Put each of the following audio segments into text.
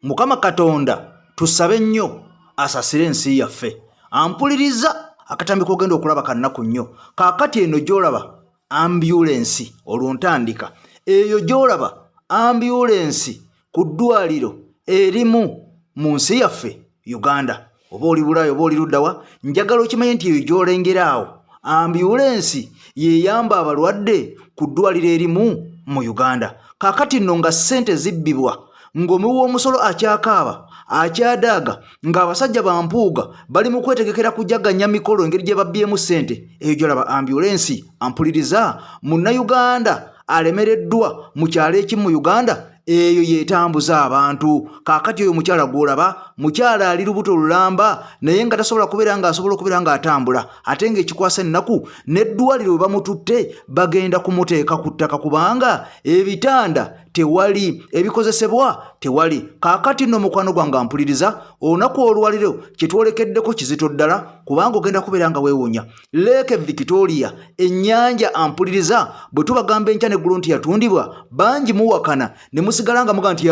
Mukama Katonda tusabe nnyo asasire ensi yaffe. Ampuliriza akatambi kogenda okulaba kannaku nnyo. Kaakati eno gy'olaba ambulance oluntandika. Eyo gy'olaba ambulance ku ddwaliro erimu mu nsi yaffe Uganda. Oba oli Bulaaya oba oli luddawa, njagala okimanye nti eyo gy'olengera awo ambulance yeyamba abalwadde ku ddwaliro erimu mu Uganda. Kaakati nno nga ssente zibbibwa, ng'omuwi w'omusolo akyakaaba akyadaaga, ng'abasajja bampuuga bali mu kwetegekera kujaganya mikolo engeri gye babbyemu ssente. Eyo gy'olaba ambulance. Ampuliriza munnayuganda alemereddwa mu kyalo ekimu mu Uganda, eyo yeetambuza abantu. Kaakati oyo mukyala gw'olaba mukyala ali lubuto lulamba naye nga tasobola kubeera ng'atambula, ate ng'ekikwasa ennaku n'eddwaliro we bamututte bagenda kumuteeka ku ttaka kubanga ebitanda tewali, ebikozesebwa tewali. Kaakati nno mukwano gwange ampuliriza, olunaku olwaliro kye twolekeddeko kizito ddala kubanga ogenda kubeera nga weewuunya. Lake Victoria ennyanja ampuliriza bwe tubagamba enkya n'eggulu nti yatundibwa, bangi muwakana ne musigala nga muga nti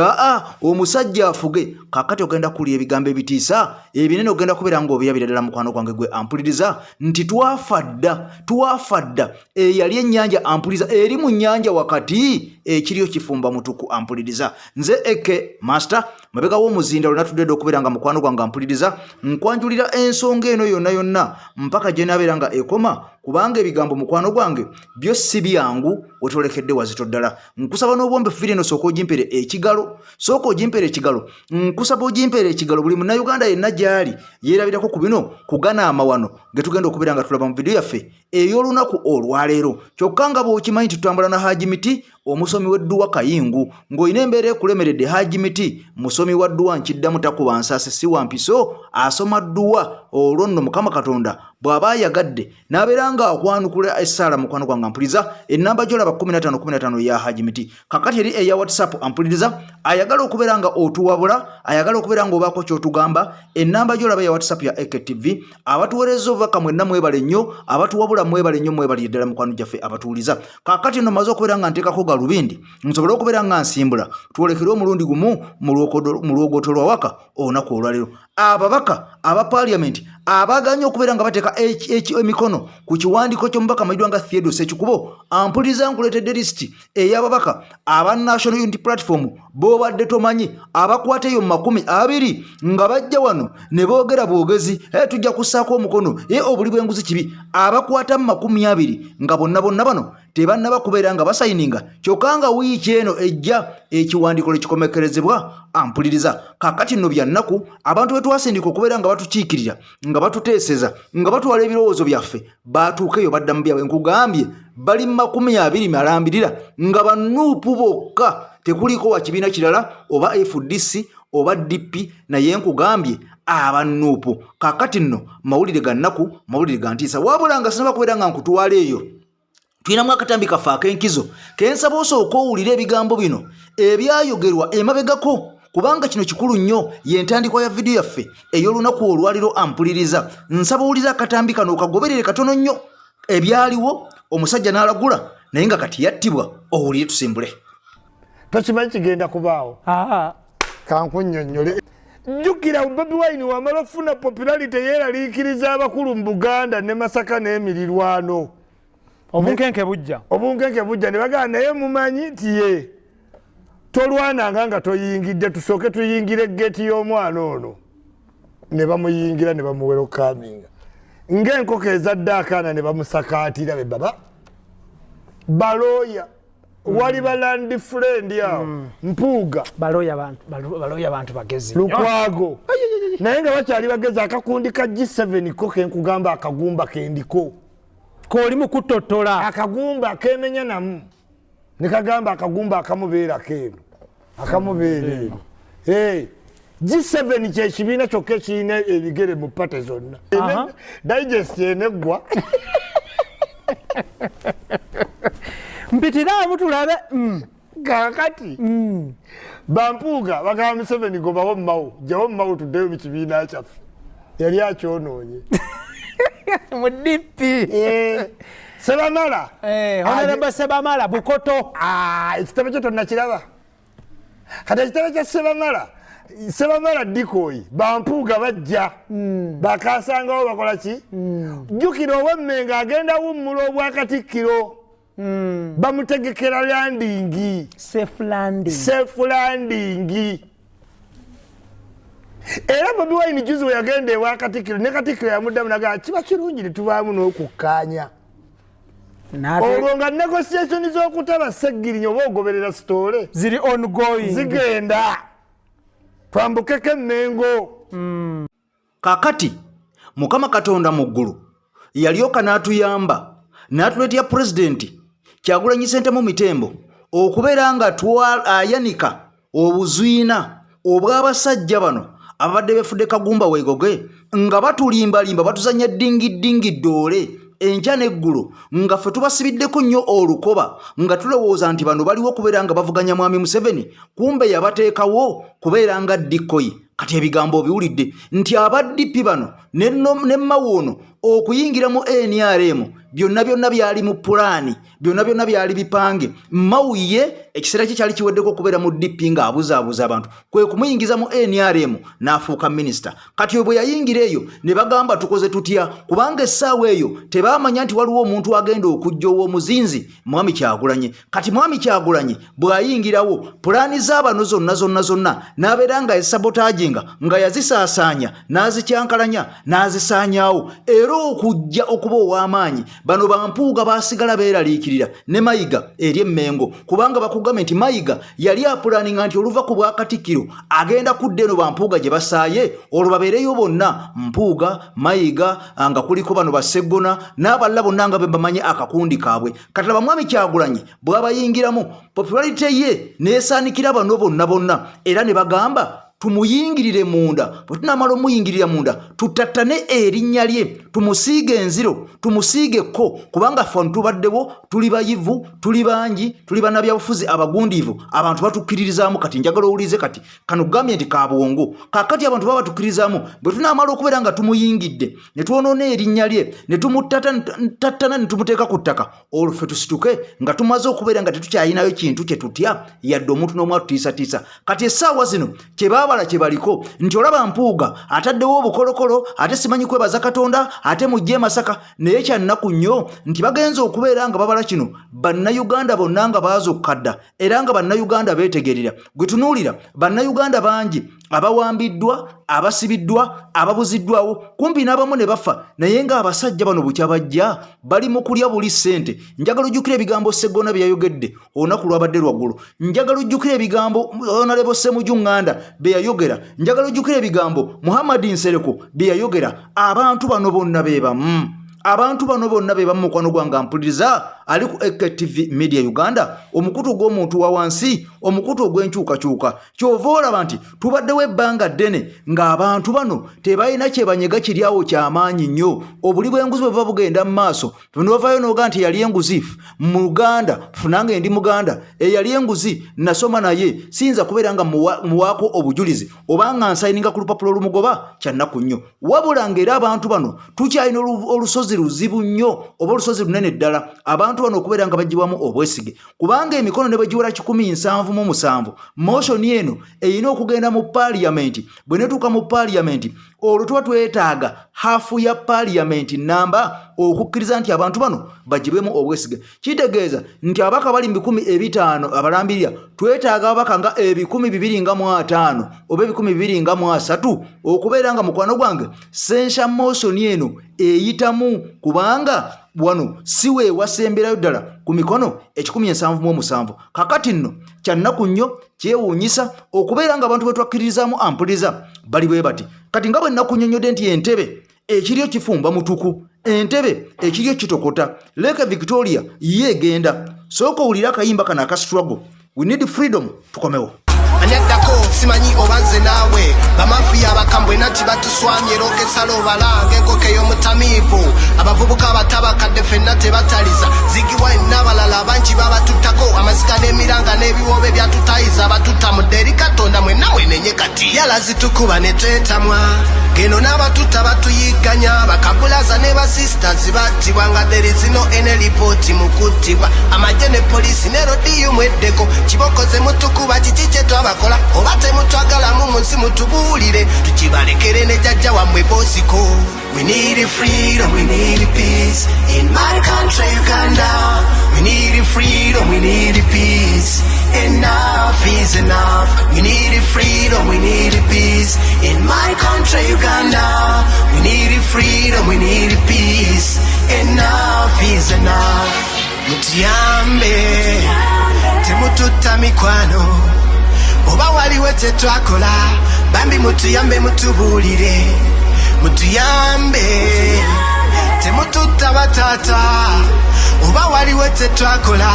omusajja afuge. Kaakati ogenda kuwulira ebigambo ebitiisa ebinene, ogenda kubeera ng'obirabira ddala mukwano gwange gwe ampuliriza nti twafa dda. Eyali ennyanja ampuliriza eri mu nnyanja wakati ekiriyo kifumba mutuku ampuliriza. Nze Eke Master mabega w'omuzinda lunatudde okubeera nga mukwano gwange ampuliriza nkwanjulira ensonga eno yonna mpaka gye nabeera nga ekoma, kubanga ebigambo mukwano gwange byo si byangu wetwolekedde wazito ddala. Nkusaba n'obwombe firi eno sooka ogimpere ekigalo, nkusaba ogimpere ekigalo. Buli munnayuganda yenna gy'ali yeerabirako ku bino kuganaama wano ge tugenda okubeera nga tulaba mu vidiyo yaffe ey'olunaku olwaleero. Kyokka nga bw'okimanyi nti tutambula na Haji Miti, omusomi w'edduwa Kayingu. Ng'olina embeera ekulemeredde, Haji Miti musomi wa dduwa nkiddamu takuba nsaase si wa mpiso, asoma dduwa. Olwo nno Mukama Katonda bw'aba ayagadde n'abeera nga akwanukula essaala mukwano gwange ampuliriza. Ennamba gy'olaba 15 ya Haji Miti. Kakati eri eya WhatsApp ampuliriza, ayagala okubeera nga otuwabula, ayagala okubeera nga obaako ky'otugamba. Ennamba gy'olaba ya WhatsApp ya EKTV. Abatuweereza obubaka mwenna mwebale nnyo, abatuwabula mwebale nnyo, mwebale ddala mukwano gyaffe abatuwuliza. Kaakati nno maze okubeera nga nteekako galubindi nsobole okubeera nga nsimbula, twolekere omulundi gumu mu lwogoto lwa waka olunaku olwaleero. Ababaka aba Parliament abaganye okubeera nga bateeka emikono ku kiwandiiko ky'omubaka Maidwanga Theodore Ssekikubo, ampuliriza nkuleetedde lisiti ey'ababaka aba National Unity Platform b'obadde tomanyi, abakwata eyo 20 nga bajja wano ne boogera bwogezi, tujja kussaako omukono obuli bw'enguzi kibi. Abakwata 20 nga bonna bano tebannaba kubeera nga basayininga, kyokka nga wiiki eno ejja ekiwandiiko ekikomekerezebwa ampuliriza. Kaakati nno bya nnaku abantu bwe twasindika okubeera nga batukiikirira, nga batuteeseza, nga batwala ebirowoozo byaffe, baatuuka eyo badda mu byabwe. Nkugambye bali 20 alambirira nga banuupu bokka, tekuliko wa kibiina kirala oba FDC oba DP, naye nkugambye abanuupu. Kaakati nno mawulire ga nnaku, mawulire ga ntiisa, wabula nga sinaba kubeera nga nkutwala eyo. Tuyinamu akatambi kaffe ak'enkizo kensaba osooka owulira ebigambo bino ebyayogerwa emabegako, kubanga kino kikulu nnyo, y'entandikwa ya vidiyo yaffe ey'olunaku olwaliro ampuliriza. Nsaba owulira akatambi kano okagoberere katono nnyo. Ebyaliwo omusajja n'alagula naye nga kati yattibwa, owulire tusimbule. Tokimanyi kigenda kubaawo. Kankunnyonnyole. Jjukira Bobi Wine wamala ofuna popularity yeeraliikiriza abakulu mu Buganda ne Masaka n'emirirwano. Obunkenke bujja ne bagamba naye mumanyi nti ye tolwananga nga toyingidde, tusooke tuyingire geeti y'omwana ono. Ne bamuyingira ne bamuwera okaminga ng'enkoko ezadde akaana ne bamusakaatira be baba balooya. Wali balandi friend yao Mpuuga balooya bantu bagezi Lukwago naye nga bakyali bagezi. Akakundi ka G7 ko kenkugamba akagumba kendiko k'oli mu kutotola akagumba kemenya namu ne kagamba akagumba akamubeera keenu akamubeera G7 kyekibiina kyokka ekirina ebigere mu pate zonna. Digest eneggwa mpitiramu tulabe. Kaakati Bampuuga bagamba Museveni gobawo mmawo, gyawo mmawo tuddeyo mu kibiina kyaffe. Yali akyonoonye mu DP. Sebamala Honorable Sebamala Bukoto. Ekitabo kyo tonnakiraba. Kati ekitabo kya Sebamala Sebamala dikoyi bampuuga bajja bakasangawo bakola ki jjukira ow'emmenga agenda wummula obwakatikkiro bamutegekera landingi safe landing era Bobi Wine juzi we yagenda ewakatikkiro ne katikkiro yamuddamu nagaa kiba kirungi ne tubaamu n'okukkaanya olwo nga negotiation z'okutaba Sseggirinya oba ogoberera sitoole ziri ongoing zigenda twambukeko Mengo. Kakati Mukama Katonda mu ggulu yalyoka n'atuyamba n'atuleetera pulezidenti Kyagulanyi Ssentamu Mitembo okubeera nga ayanika obuzwina obw'abasajja bano abadde befudde Kagumba Weegoge nga batulimbalimba batuzanya dingi ddoole enkya n'eggulu nga ffe tubasibiddeko nnyo olukoba nga tulowooza nti bano baliwo kubeera nga bavuganya mwami Museveni kumbe yabateekawo kubeera nga dikoyi. Kati ebigambo biwulidde nti abaddipi bano ne mawoono okuyingira mu NRM byonna byali mu pulaani byonna byali bipange. Mawuye ekiseera kye kyali kiweddeko okubeera mu DP nga abuzaabuza abantu kwe kumuyingiza mu NRM n'afuuka minisita. Kati bwe yayingira eyo ne bagamba tukoze tutya kubanga essaawa eyo tebaamanya nti waliwo omuntu agenda okujja ow'omuzinzi mwami Kyagulanyi. Kati mwami Kyagulanyi bw'ayingirawo pulaani z'abano zonna n'abeera nga esabotaaginga nga yazisaasaanya n'azikyankalanya n'azisaanyaawo era okujja okuba ow'amaanyi. Bano bampuuga baasigala beeraliikirira ne Mayiga eri Mengo kubanga bakugambye nti Mayiga yali apulaninga nti oluva ku bwakatikkiro agenda kudda eno bampuuga gye basaaye olwo babeereyo bonna Mpuuga Mayiga nga kuliko bano Baseggona n'abalala bonna nga be bamanye akakundi kaabwe. Kati laba mwami Kyagulanyi bw'abayingiramu popularity ye neesaanikira bano bonna era ne bagamba tumuyingirire munda bwe tunamala omuyingirira munda tutattane erinnya lye tumusiige enziro tumusiigeko kubanga ffe tubaddewo tuli bayivu tuli bangi tuli bannabyabufuzi abagundiivu abantu batukkiririzaamu. Kati njagala owulize kati kano gambye nti kabwongo kakati abantu baba batukkiririzaamu bwe tunamala okubeera nga tumuyingidde ne twonoona erinnya lye ne tumutattana ne tumuteeka ku ttaka olwo ffe tusituke nga tumaze okubeera nga tetukyayinayo kintu kye tutya yadde omuntu n'omu atutiisatiisa. Kati essaawa zino kyebabala kye baliko nti olaba Mpuuga ataddewo obukolokolo ate simanyi kwebaza Katonda ate mujje Masaka naye kyannaku nnyo nti bagenza okubeera nga babala kino bannayuganda bonna nga baazokadda era nga bannayuganda beetegerera. Gwe tunuulira bannayuganda bangi abawambiddwa abasibiddwa ababuziddwawo kumpi n'abamu ne bafa naye nga abasajja bano bukya bajja bali mu kulya buli ssente. Njagala ojjukira ebigambo Sseggona bye yayogedde olunaku lwabadde lwaggulu. Njagala ojjukira ebigambo Honorable Ssemujju Nganda bye yayogera. Njagala ojjukira ebigambo Muhammad Nsereko bye yayogera. Abantu bano bonna be bamu abantu bano bonna be bamu mukwano gwange mpuliriza ali ku AKTV Media Uganda omukutu gw'omuntu wa wansi omukutu ogw'enkyukakyuka kyova olaba nti tubaddewo ebbanga ddene ng'abantu bano tebalina kye banyega kiryawo ky'amaanyi nnyo. Obuli bw'enguzi bwe buba bugenda mu maaso novaayo n'oga nti yali enguzi mu Uganda funange ndi Muganda eyali enguzi nasoma naye siyinza kubeera nga muwaako obujulizi oba nga nsayininga ku lupapula olumugoba kyannaku nnyo wabula ng'era abantu bano tukyalina olusozi luzibu nnyo oba olusozi lunene ddala abantu bano okubeera nga bagibwamu obwesige kubanga emikono ne bagiwera 177 moshoni eno erina okugenda mu parliament. Bwe netuuka mu parliament olwo tuba twetaaga hafu ya parliament namba okukkiriza nti abantu bano bagibwemu obwesige. Kitegeeza nti abaka bali 500 abalambirira twetaaga abaka nga 225 oba 223 okubeera nga mukwano gwange sensha moshoni eno eyitamu kubanga wano siwe wasemberayo ddala ku mikono 177. Kakati nno kyannaku nnyo kyewuunyisa okubeera nga abantu betwakkiririzaamu ampuliriza bali bwe bati. Kati nga bwe nnakunnyonnyodde nti entebe ekiryo kifumba mutuku entebe ekiryo kitokota Lake Victoria yeegenda sooka owulira akayimba kana aka struggle we need freedom tukomewo. Anyaddako simanyi obanze naawe bamafiya abakambwe nati batuswamye lokesalo balange enkoke y'omutamiivu abavubuka abatabakadde ffenna tebataliza zigiwa n'abalala bangi babatuttako amazika n'emiranga n'ebiwoobe byatutayiza abatutta mu dderi Katonda mwenna mwenenye kati yala zitukuba ne twetamwa geno n'abatuta batuyiganya bakabulaza ne basisters battibwa nga there is no any report mu kuttibwa amagye ne polisi ne rodiyo mweddeko kibokoze mutukuba kiki kye twabakola oba temutwagalamu munsi mutubuulire tukibalekere ne jjajja wammwe bosiko. We need freedom, we need peace in my country Uganda. We need freedom, we need peace. Enough is enough. We need freedom, we need peace in my country Uganda. We need freedom, we need peace. Enough is enough. Mutuyambe temututta mikwano oba waliwo kye twakola bambi mutuyambe mutubuulire. Mutuyambe temututta batata oba waliwo kye twakola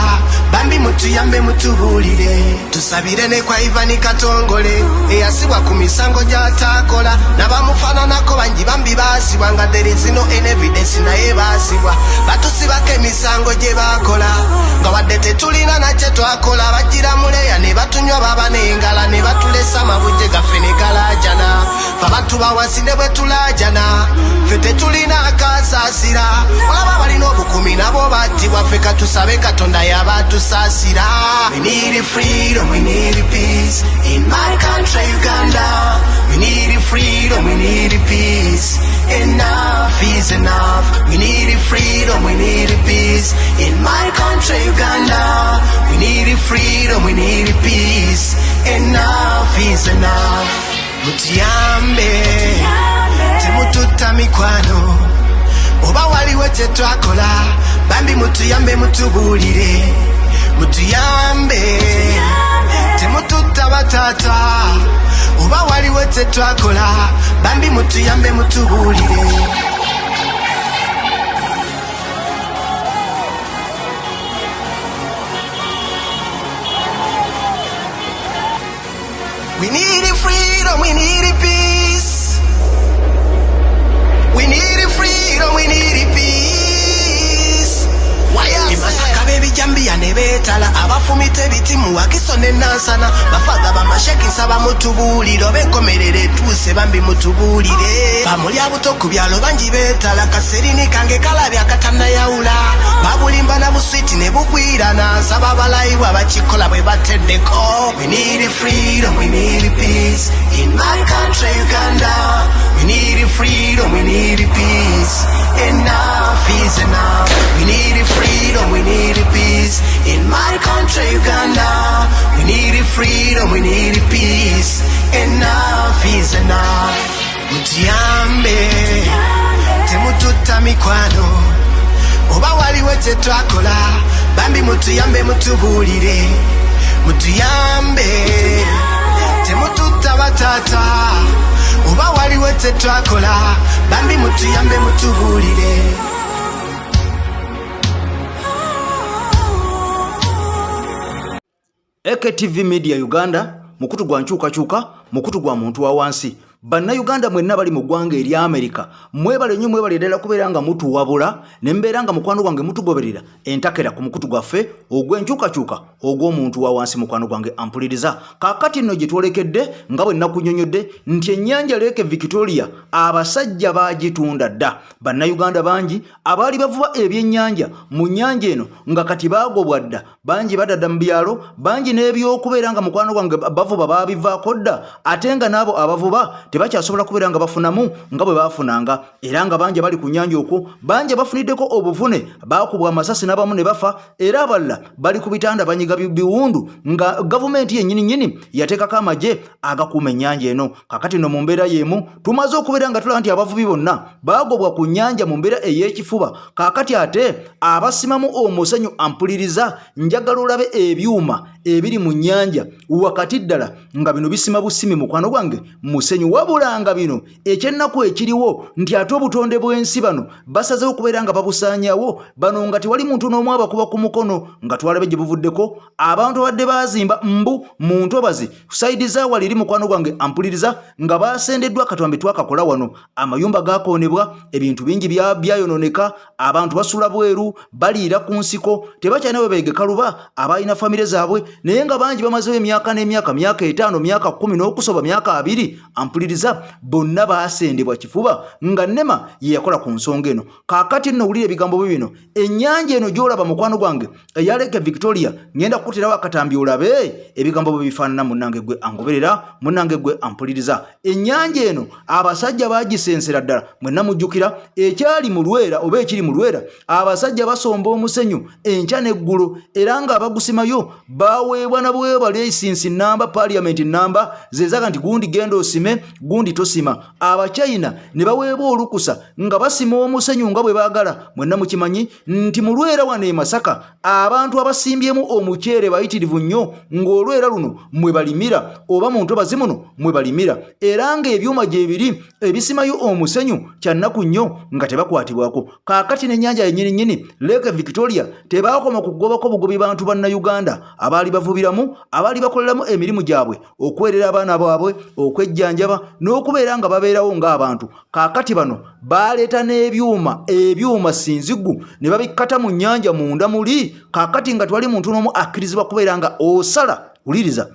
bambi mutuyambe mutubuulire. Tusabire ne kwa Ivani Katongole eyasibwa ku misango gy'ataakola n'abamufaananako bangi bambi baasibwa nga there is no evidence naye baasibwa batusibako emisango gye baakola nga wadde tetulina nakye twakola bagira muleya ne batunywa baba n'engala ne batulesa amabujje gaffe ne galaajana fe abantu bawansi ne bwe tulaajana ffe tetulina akasaasira olaba balina obukumi nabo battibwa ffe katusabe Katonda y'abaatusaasira. We need freedom, we need peace in my country Uganda. We need freedom, we need peace. Enough is enough. We need freedom, we need peace in my country Uganda. We need freedom, we need peace. Enough is enough. Mutuyambe temututta mikwano oba waliwo kye twakola bambi mutuyambe mutubuulire. Mutuyambe temututta batata oba waliwo kye twakola bambi mutuyambe mutubuulire. We need freedom, we need peace. We need freedom, we need peace. Masaka baby jambia ne betala abafumite bitimu wakiso ne nansana bafadha bamasheki nsaba mutubuulire benkomerere tuse bambi mutubuulire bamuli abuto ku byalo bangi betala kaserini kange kalabya akatanda yaula babulimba na buswiti ne bugwirana nsaba balayiwa bakikola bwe bateddeko. We need freedom, we need peace in my country Uganda. We need freedom, we need peace. Enough is enough. We need freedom, we need peace in my country Uganda. We need freedom, we need peace. Enough is enough. Mutuyambe temututta mikwano oba waliwo kye twakola bambi mutuyambe mutubuulire. Mutuyambe temututta batata oba waliwo kye twakola bambi mutuyambe mutubuulire. AKTV Media Uganda mukutu gwa nkyukakyuka mukutu gwa muntu wa wansi. Bannayuganda mwenna bali mu ggwanga eri Amerika mwebale nnyo mwebale ddala kubeera nga mutuwabula ne mbeera nga mukwano gwange mutugoberera entakera ku mukutu gwaffe ogw'enkyukakyuka ogw'omuntu wa wansi. mukwano gwange ampuliriza kaakati nno gye twolekedde nga bwe nnakunnyonnyodde nti ennyanja Lake Victoria abasajja baagitunda dda. Bannayuganda bangi abaali bavuba ebyennyanja mu nnyanja eno nga kati baagobwa dda, bangi badadda mu byalo, bangi n'ebyokubeera nga mukwano gwange bavuba baabivaako dda, ate nga n'abo abavuba tebakyasobola kubeera nga bafunamu nga bwe baafunanga, era nga bangi bali ku nnyanja okwo bangi bafuniddeko obuvune, baakubwa amasasi n'abamu ne bafa, era abalala bali ku bitanda banyiga biwundu nga gavumenti yennyini yateekako amagye agakuuma ennyanja eno. Kakati no mu mbeera y'emu tumaze okubeera nga tulaba nti abavubi bonna baagobwa ku nnyanja mu mbeera ey'ekifuba. Kakati ate abasimamu omusenyu ampuliriza, njagala olabe ebyuma ebiri mu nnyanja wakati ddala nga bino bisima busimi mukwano gwange musenyu, wabulanga bino ekyennaku ekiriwo nti ate obutonde bw'ensi bano basazeho okubeera nga babusaanyawo bano nga tewali muntu n'omu abakuba ku mukono nga twalabe gye buvuddeko. Abantu badde bazimba mbu mu ntobazi saidi zaawali eri mukwano gwange ampuliriza nga basendeddwa katambi twakakola wano, amayumba gakoonebwa, ebintu bingi byayononeka, abantu basula bweru baliira ku nsiko tebakyalina we beegeka luba abalina famire zaabwe, naye nga bangi bamazeho emyaka n'emyaka, myaka 5 myaka 10 n'okusoba myaka 2 ampuliriza mpuliriza bonna baasendebwa kifuba nga Nema ye yakola ku nsonga eno. Kaakati nno wulira ebigambo bino, ennyanja eno gy'olaba mukwano gwange eya Lake Victoria ngenda kukuterawo akatambi olabe ebigambo bwe bifaanana. Munnange gwe angoberera, munnange gwe ampuliriza. Ennyanja eno abasajja baagisensera ddala, mwenna mujjukira ekyali mu Lwera oba ekiri mu Lwera, abasajja basomba omusenyu enkya n'eggulu era nga abagusimayo baweebwa na bwewa license namba parliament namba zezaga nti gundi genda osime gundi tosima. Abachina ne baweebwa olukusa nga basima omusenyu nga bwe baagala. Mwenna mukimanyi nti mu Lwera wane Masaka abantu abasimbyemu omuceere bayitirivu nnyo ng'Olwera luno mwe balimira oba mu ntobazi muno mwe balimira era ng'ebyuma gye biri ebisimayo omusenyu kyannaku nnyo nga tebakwatibwako. Kaakati n'ennyanja yennyini Lake Victoria tebaakoma kugobako bugobi bantu banna Uganda abaali bavubiramu, abaali bakoleramu emirimu gyabwe, okwerera abaana baabwe, okwejjanjaba n'okubeera nga babeerawo ng'abantu. Kaakati bano baaleeta n'ebyuma sinzigu ne babikkata mu nnyanja munda muli. Kaakati nga twali muntu n'omu akkirizibwa kubeera nga osala, wuliriza,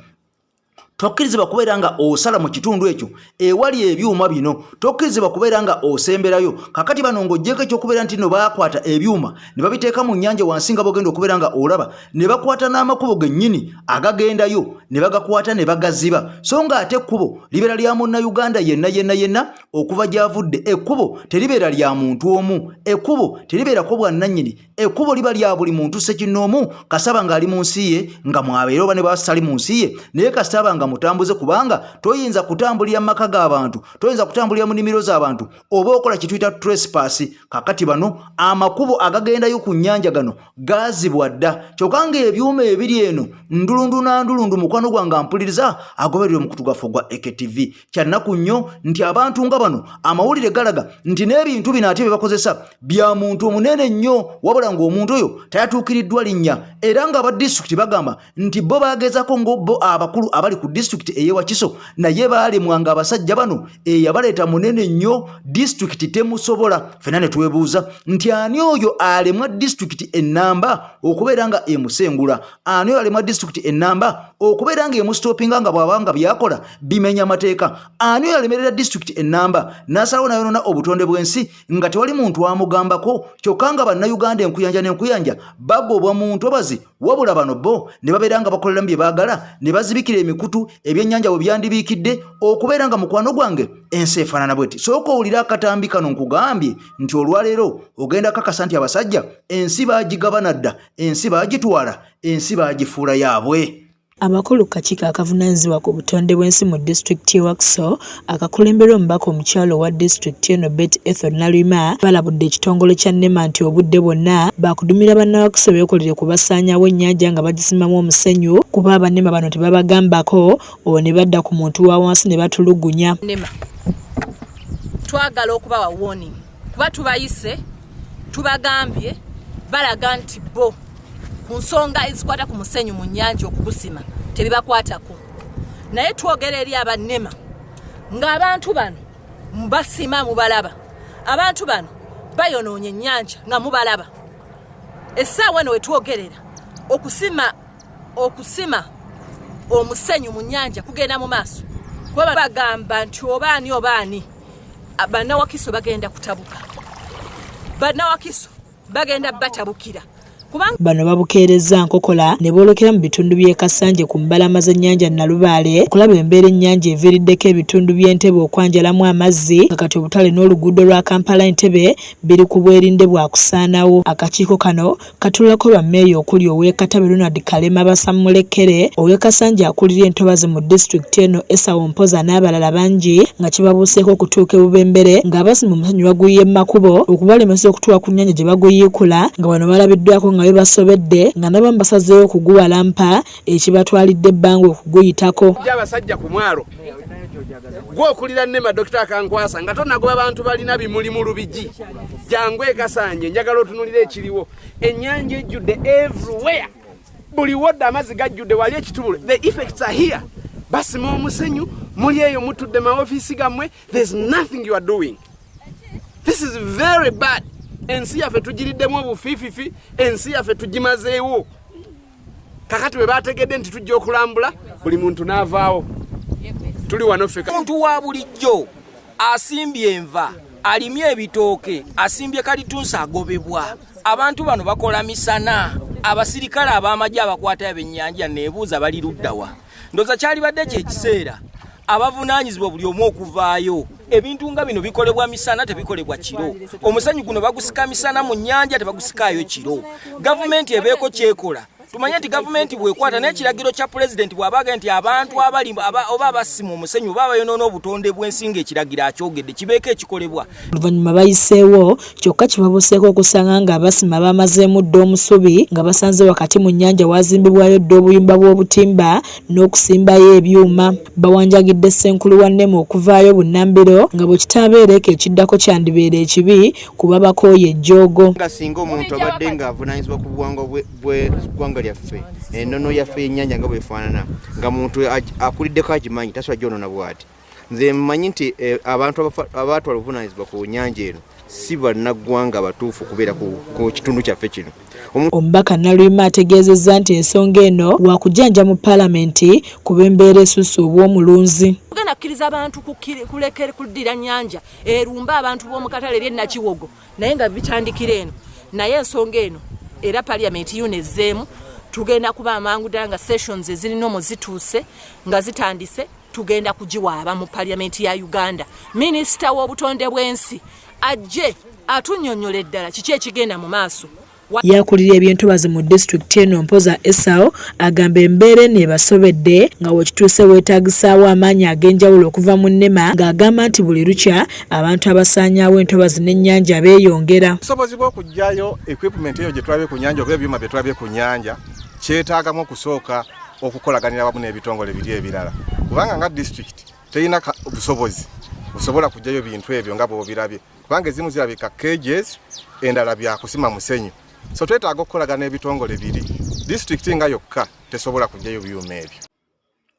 tokkirizibwa kubeera nga osala mu kitundu ekyo ewali ebyuma bino, tokkirizibwa kubeera nga osemberayo. Kakati bano ng'oggyeko ekyokubeera nti no baakwata ebyuma ne babiteeka mu nnyanja wansi nga bogenda okubeera nga olaba, ne bakwata n'amakubo gennyini agagendayo ne bagakwata ne bagaziba. So nga ate ekkubo libeera lya munnayuganda yenna okuva gy'avudde. Ekkubo teribeera lya muntu omu, ekkubo teribeerako bwannannyini, ekkubo liba lya buli muntu ssekinnoomu. Kasaba ng'ali mu nsi ye nga mwabeera oba ne basali mu nsi ye, naye kasaba nga mutambuze, kubanga toyinza kutambulira maka g'abantu, toyinza kutambulira mu nnimiro z'abantu oba okola kituyita trespass. Kakati bano amakubo agagendayo ku nnyanja gano gaazibwa dda, kyokka ng'ebyuma ebiri eno ndulundu na ndulundu mukwano gwange ampuliriza agoberera omukutu gwaffe gwa EKTV. Kyannaku nnyo nti abantu nga bano amawulire galaga nti n'ebintu bino ate bye bakozesa bya muntu omunene nnyo, wabula ng'omuntu oyo tayatuukiriddwa linnya, era nga aba disitulikiti bagamba nti bo baagezako ng'bo abakulu abali ku disitulikiti ey'e Wakiso naye baalemwa nga abasajja bano eyabaleeta munene nnyo, disitulikiti temusobola. Ffenna ne twebuuza nti ani oyo alemwa disitulikiti ennamba okubeera nga emusengula, ani oyo alemwa disitulikiti ennamba okubeera nga emusitopinga nga bw'abanga byakola bimenya mateeka, ani oyo alemerera disitulikiti ennamba n'asalawo nayonoona obutonde bw'ensi nga tewali muntu amugambako, kyokka nga bannayuganda enkuyanja n'enkuyanja bagobwa mu ntobazi, wabula bano bo ne babeera nga bakoleramu bye baagala ne bazibikira emikutu ebyennyanja bwe byandibiikidde okubeera nga mukwano gwange ensi efaanana bweti. Sooka owulira akatambi kano nkugambye nti olwaleero ogenda kakasa nti abasajja ensi baagigabana dda, ensi baagitwala, ensi baagifuula yaabwe. Amakulu kakiiko akavunaanyizibwa ku butonde bw'ensi mu disitulikiti y'e Wakiso akakulemberwa omubaka omukyalo wa disitulikiti eno Betty Ethel Nalima balabudde ekitongole kya Nema nti obudde bwonna bakudumira bannawakiso beekolere kubasaanyawo ennyanja nga bagisimamu omusenyu kuba abannema bano tebabagambako olwo ne badda ku muntu wa wansi ne batulugunya. Nema twagala okubawa warning kuba tubayise tubagambye balaga nti bo ku nsonga ezikwata ku musenyu mu nnyanja okugusima tebibakwatako, naye twogera eri abannema ng'abantu bano mbasima mubalaba, abantu bano bayonoonye ennyanja nga mubalaba. Essaawa eno we twogerera okusima omusenyu mu nnyanja kugenda mu maaso kuba bagamba nti obaani bannawakiso bagenda kutabuka, bannawakiso bagenda batabukira. Bano babukeereza nkokola ne boolekera mu bitundu by'e Kasanje ku mbalama z'ennyanja Nalubaale okulaba embeera ennyanja eviiriddeko ebitundu by'Entebbe okwanjalamu amazzi nga kati obutale n'oluguudo lwa Kampala Entebbe biri ku bwerinde bwa kusaanawo. Akakiiko kano katuulako bammeeya okuli ow'e Katabe Ronald Kalema Basammulekere, ow'e Kasanje akulira entobazi mu disitulikiti eno Esawo Mpoza n'abalala bangi nga kibabuuseeko okutuuka ebubembere ng'abasima omusenyu baguyiye mu makubo okubalemesa okutuuka ku nnyanja gye baguyiikula nga bano balabiddwako nga bebasobedde nga nabo basazeewo okuguwalampa ekibatwalidde ebbanga okuguyitako. Abasajja ku mwalo gwokulira Nema Dr. Kankwasa nga tonagoba abantu balina bimuli mu Lubigi jangu e Kasanje njagala otunulira ekiriwo ennyanja ejjudde everywhere, buli wodde amazzi gajjudde wali ekitubule. The effects are here. Basima omusenyu muli eyo mutudde maofiisi gammwe, there's nothing you are doing. This is very bad. Ensi yaffe tugiriddemu obufiififi, ensi yaffe tugimazeewo. Kakati bwe baategedde nti tujja okulambula buli muntu n'avaawo. tuli wano ffe omuntu wa bulijjo asimbye enva alimye ebitooke asimbye kalitunsa agobebwa abantu bano bakola misana abasirikale ab'amagye abakwata ebyennyanja neebuuza bali luddawa ndoza kyali badde kyekiseera abavunaanyizibwa buli omu okuvaayo ebintu nga bino bikolebwa misana tebikolebwa kiro omusanyu guno bagusika misana mu nnyanja tebagusikaayo kiro gavumenti ebeeko kyekola tumanye nti gavumenti bwekwata n'ekiragiro kya pulezidenti bw'abaga nti abantu abali oba abasima omusenyu oba abayonoona obutonde bw'ensi ng'ekiragiro akyogedde kibeeko ekikolebwa oluvannyuma bayiseewo kyokka kibabuseeko okusanga nga abasima bamazeemu dda omusubi nga basanze wakati mu nnyanja waazimbibwayo dda obuyumba bw'obutimba n'okusimbayo ebyuma bawanjagidde Ssenkulu wa Nnema okuvaayo bunnambiro nga bwe kitaabeereko ekiddako kyandibeera ekibi kuba bakooye ejjoogo nga singa omuntu abadde ng'avunaanyizibwa ku buwangwa lyaffe ennono yaffe y'ennyanja nga bwefaanana nga muntu akuliddeko agimanyi tasobola gyonoona bw'ati nze mmanyi nti abantu abaatwala obuvunaanyizibwa ku nnyanja eno si bannaggwanga batuufu kubeera ku kitundu kyaffe kino. Omubaka Nalwima ategeezezza nti ensonga eno wakujjanja mu paalamenti kuba embeera esusse obw'omulunzi. Tugenda kukkiriza abantu kulekera kuddira nnyanja erumba abantu b'omu katale ery'e Nakiwogo naye nga bitandikira eno naye ensonga eno era paliamenti yunezzeemu tugenda kuba amangu ddala nga sessions ezirina omwo zituuse nga zitandise tugenda kugiwaaba mu paliamenti ya Uganda. Minisita w'obutonde bw'ensi ajje atunnyonnyola eddala kiki ekigenda mu maaso. Yakulira ebyentobazi mu disitulikiti eno Mpoza Esau agamba embeera eno ebasobedde nga wekituuse weetagisaawo amaanyi ag'enjawulo okuva mu Nnema ng'agamba nti buli lukya abantu abasaanyaawo entobazi n'ennyanja beeyongera. Obusobozi bw'okuggyayo equipment eyo gye tulabye ku nnyanja oba ebyuma bye tulabye ku nnyanja kyetaagamu okusooka okukolaganira wamu n'ebitongole biri ebirala kubanga nga disitulikiti terina obusobozi busobola kuggyayo bintu ebyo nga bw'obirabye kubanga ezimu zirabika cages endala byakusima musenyu. So twetaaga okukolagana ebitongole biri disitulikiti nga yokka tesobola kuggyayo byuma ebyo.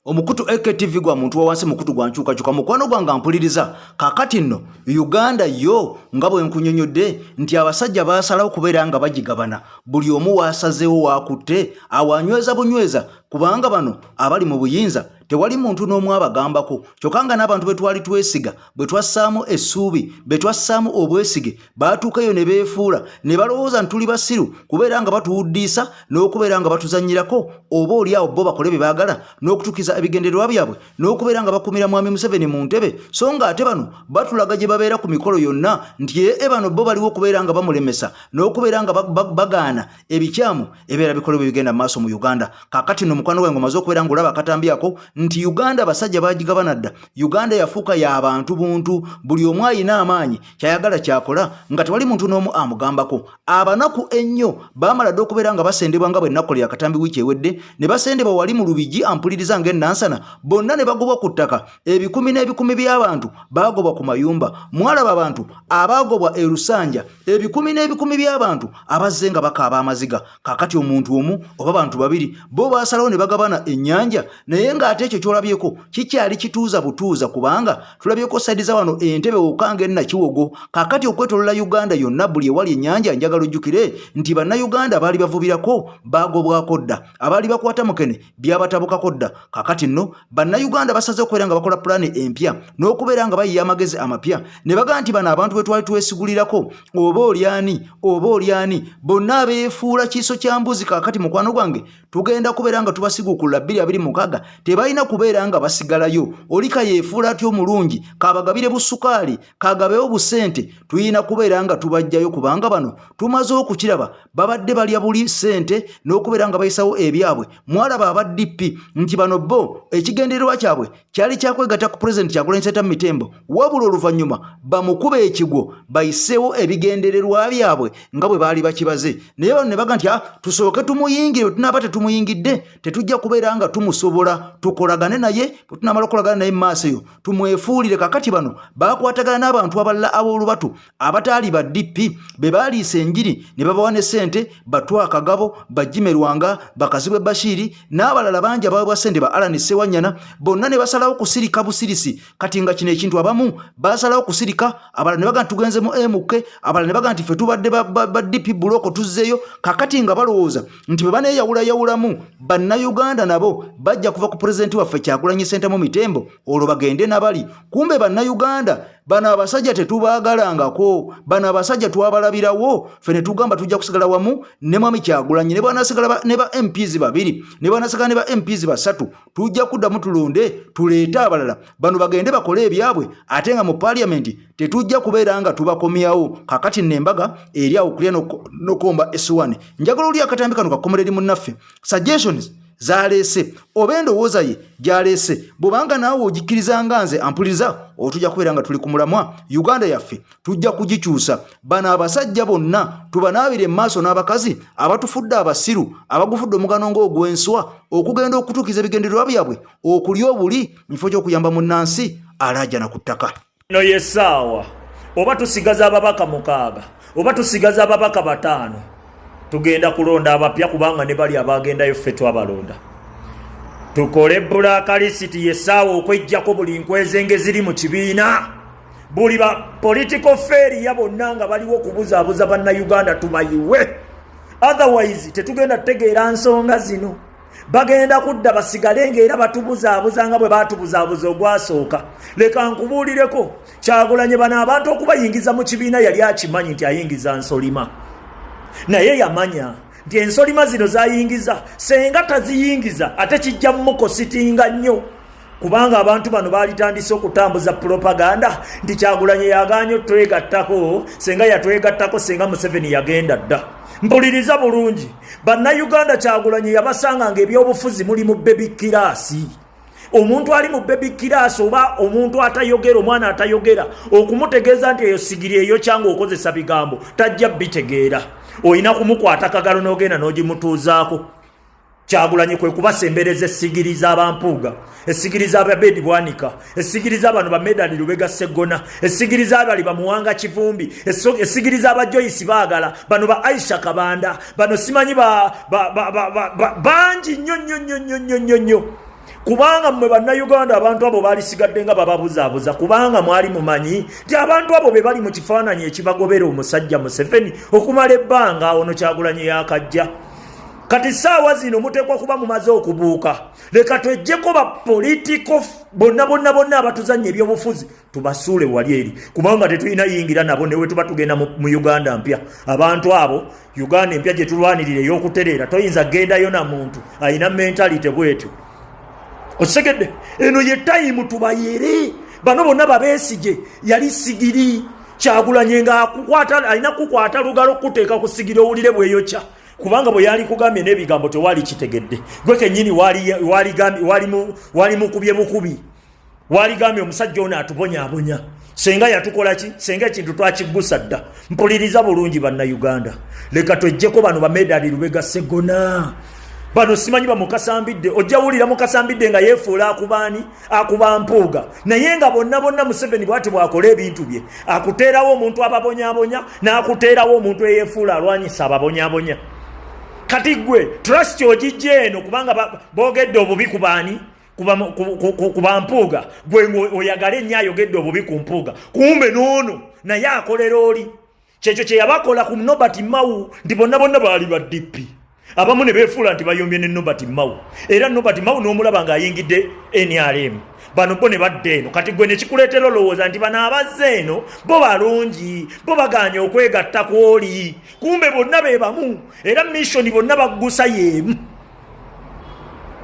Omukutu AKTV gwa muntu wa wansi mukutu gwa nkyukakyuka mukwano gwange mpuliriza kakati nno Uganda yo nga bwe nkunyonyodde nti abasajja baasalawo kubeera nga bagigabana buli omu waasazeewo waakutte awanyweza bunyweza kubanga bano abali mu buyinza tewali muntu n'omu abagambako kyokka nga n'abantu bwe twali twesiga bwe twassaamu essuubi bwe twassaamu obwesige baatuukayo ne beefuula ne balowooza ntuli basiru kubeera nga batuwuddiisa n'okubeera nga batuzannyirako oba oli awo bo bakole bye baagala n'okutukiza ebigendererwa byabwe n'okubeera nga bakumira mwami Museveni mu ntebe so nga ate bano batulaga gye babeera ku mikolo yonna nti bano bo baliwo okubeera nga bamulemesa n'okubeera nga bagaana ebikyamu ebeera bikolebwa bigenda mu maaso mu Uganda. Kakati nno mukwano gwange omaze okubeera ng'olaba akatambyako nti Uganda basajja bagigabana dda. Uganda yafuuka y'abantu buntu buli omu ayina amaanyi kyayagala kyakola nga tewali muntu n'omu amugambako. Abanaku ennyo baamala dda okubeera nga basendebwa nga bwe nnakolera akatambi wiiki ewedde ne basendebwa wali mu Lubigi ampuliriza ng'ennansana bonna ne bagobwa ku ttaka ebikumi n'ebikumi by'abantu baagobwa ku mayumba. Mwalaba abantu abaagobwa e Lusanja ebikumi n'ebikumi by'abantu abazze nga bakaaba amaziga. Kakati omuntu omu oba bantu babiri bo baasalawo ne bagabana ennyanja naye ng'ate ekyo kyolabyeko kikyali kituuza butuuza kubanga tulabyeko saidi za wano entebe okanga enna Kiwogo. Kakati okwetolola Uganda yonna buli ewali ennyanja njagala ojjukire nti bannayuganda baali bavubirako baagobwako dda abaali bakwata mukene byabatabukako dda. Kakati nno bannayuganda basaze okubeera nga bakola pulaani empya n'okubeera nga bayiya amagezi amapya ne bagaa nti bano abantu bwe twali twesigulirako oba olyani bonna abeefuula kiiso kya mbuzi. Kakati mukwano gwange tugenda kubeera nga tubasiguukula 2026 tebalina kubeera nga basigalayo. Olika yeefuula atyo omulungi kabagabire busukaali kagabewo busente tuyina kubeera nga tubajjayo kubanga bano tumaze okukiraba babadde balya buli sente n'okubeera nga bayisawo ebyabwe. Mwalaba aba DP nti bano bo ekigendererwa kyabwe kyali kyakwegatta ku pulezidenti Kyagulanyi Ssentamu Mitembo wabula oluvannyuma bamukuba ekigwo bayiseewo ebigendererwa byabwe nga bwe baali bakibaze naye bano ne baga nti tusooke tumuyingire tunaaba tetumuyingidde tetujja kubeera nga tumusobola tukolagane naye bwe tunamala okukolagana naye maaso eyo tumwefuulire. Kakati bano bakwatagana n'abantu abalala ab'olubatu abataali ba DP be baaliisa enjiri ne babawa ne ssente batwa akagabo bajime Lwanga bakazibwe Bashiri n'abalala bangi abaweebwa ssente ba Alan Sewanyana bonna ne basalawo kusirika busirisi. Kati nga kino ekintu abamu basalawo kusirika abalala ne baga tugenze mu MK abalala ne baga nti ffe tubadde ba DP buloko tuzzeeyo. Kakati nga balowooza nti bwe baneeyawulayawulamu bannayuganda nabo bajja kuva ku pulezidenti pulezidenti waffe Kyagulanyi Ssentamu Mitembo olwo bagende nabali. Kumbe bannayuganda bano abasajja tetubaagalangako, bano abasajja twabalabirawo, ffe ne tugamba tujja kusigala wamu ne Mwami Kyagulanyi ne banasigala ne ba MPs babiri ne banasigala ne ba MPs basatu, tujja kuddamu tulonde tuleete abalala bano bagende bakole ebyabwe, ate nga mu parliament tetujja kubeera nga tubakomyawo. Kakati nembaga eri awo kulya nokomba essuwane. Njagala oli akatambi kano kakomereri munnaffe suggestions zalese obendo wozaye jalese bobanga nawo ogikirizanga nze ampuliriza otujja kubeera nga tuli ku mulamwa Uganda yaffe tujja kugikyusa. Bana abasajja bonna tubanabire maaso n'abakazi abatufudde abasiru abagufudde omugano ng'ogwenswa okugenda okutuukiza ebigendererwa byabwe okulya obuli mifo gy'okuyamba munnansi alaja na ku ttaka. No yesaawa oba tusigaza ababaka 6 oba tusigaza ababaka 5 tugenda kulonda abapya kubanga ne bali abagendayo ffe twabalonda. Tukole bulakalisiti yesaawa okwejjako buli nkwezenge ziri mu kibiina, buli ba political failure bonna nga baliwo okubuzaabuza bannayuganda tubayiwe. Otherwise tetugenda tegeera nsonga zino, bagenda kudda basigale ng'era batubuzaabuza nga bwe batubuzaabuza ogwasooka. Leka nkubuulireko Kyagulanyi bano abantu okubayingiza mu kibiina yali akimanyi nti ayingiza nsolima, naye yamanya nti ensolima zino zayingiza senga taziyingiza ate kijja mukositinga nnyo, kubanga abantu bano balitandise okutambuza propaganda nti Kyagulanyi yaganye twegattako, senga yatwegattako senga Museveni yagenda dda. Mpuliriza bulungi, bannayuganda Kyagulanyi yabasanga ng'ebyobufuzi muli mu baby kirasi. Omuntu ali mu baby kirasi oba omuntu atayogera, omwana atayogera, okumutegeeza nti eyo sigiri eyo kyanga okozesa bigambo tajja bitegeera. Oyina kumukwata kagalo n'ogenda n'ogimutuuzaako. Kyagulanyi kwe kubasembereza essigiri z'abampuuga, essigiri z'ababedi Bwanika, essigiri z'abano ba Medali Lubega Sseggona, essigiri z'abali bamuwanga Kivumbi, essigiri z'aba Joyce Baagala, bano ba Aisha Kabanda, bano simanyi bangi nnyo. Kubanga mmwe bannayuganda abantu abo balisigadde nga bababuzaabuza, kubanga mwali mumanyi nti abantu abo be bali mu kifaananyi ekibagobera omusajja Museveni okumala ebbanga ono Kyagulanyi yakajja. Kati saawa zino mutekwa kuba mumaze okubuuka, leka twejjeko ba politiko bonna abatuzanya ebyobufuzi tubasuule wali eri, kubanga tetulina yingira nabo newe tuba tugenda mu Uganda mpya. Abantu abo Uganda empya gye tulwanirire ey'okutereera toyinza gendayo na muntu ayina mentality bwetyo. Osegedde eno ye time tubayere bano bonna babeesige yali sigiri. Kyagulanyi nga akukwata alina kukwata lugalo kuteeka ku sigiri owulire bweyokya, kubanga bwe yali kugambye n'ebigambo tewali kitegedde. Gwe kennyini wali mukubye bukubi, wali gambye omusajja ono atubonyaabonya. Senga yatukola ki? Senga ekintu twakiggusa dda. Mpuliriza bulungi bannayuganda, leka twejjeko bano ba Medali Lubega Sseggona. Bano simanyi ba Mukasambidde, ojja wulira Mukasambidde nga yeefuula akubaani akuba mpuuga, naye nga bonna Museveni bwati bwakola ebintu bye akuteerawo omuntu ababonyaabonya n'akuteerawo omuntu eyeefuula alwanyisa ababonyaabonya. Kati gwe trust ogijje eno kubanga boogedde obubi ku baani kuba mpuuga, gwe oyagala ennyo ayogedde obubi ku mpuuga, kumbe n'ono naye akolera oli. Kyekyo kye yabakola ku Nobert Mao nti bonna baali ba DP. Abamu ne beefuula nti bayombye ne Nobert Mao, era Nobert Mao n'omulaba ng'ayingidde NRM. Bano bo ne badde eno. Kati gwe ne kikuleetera olowooza nti bano abazze eno bo balungi, bo baganye okwegatta kw'oli, kumbe bonna be bamu, era missoni bonna baggusa y'emu.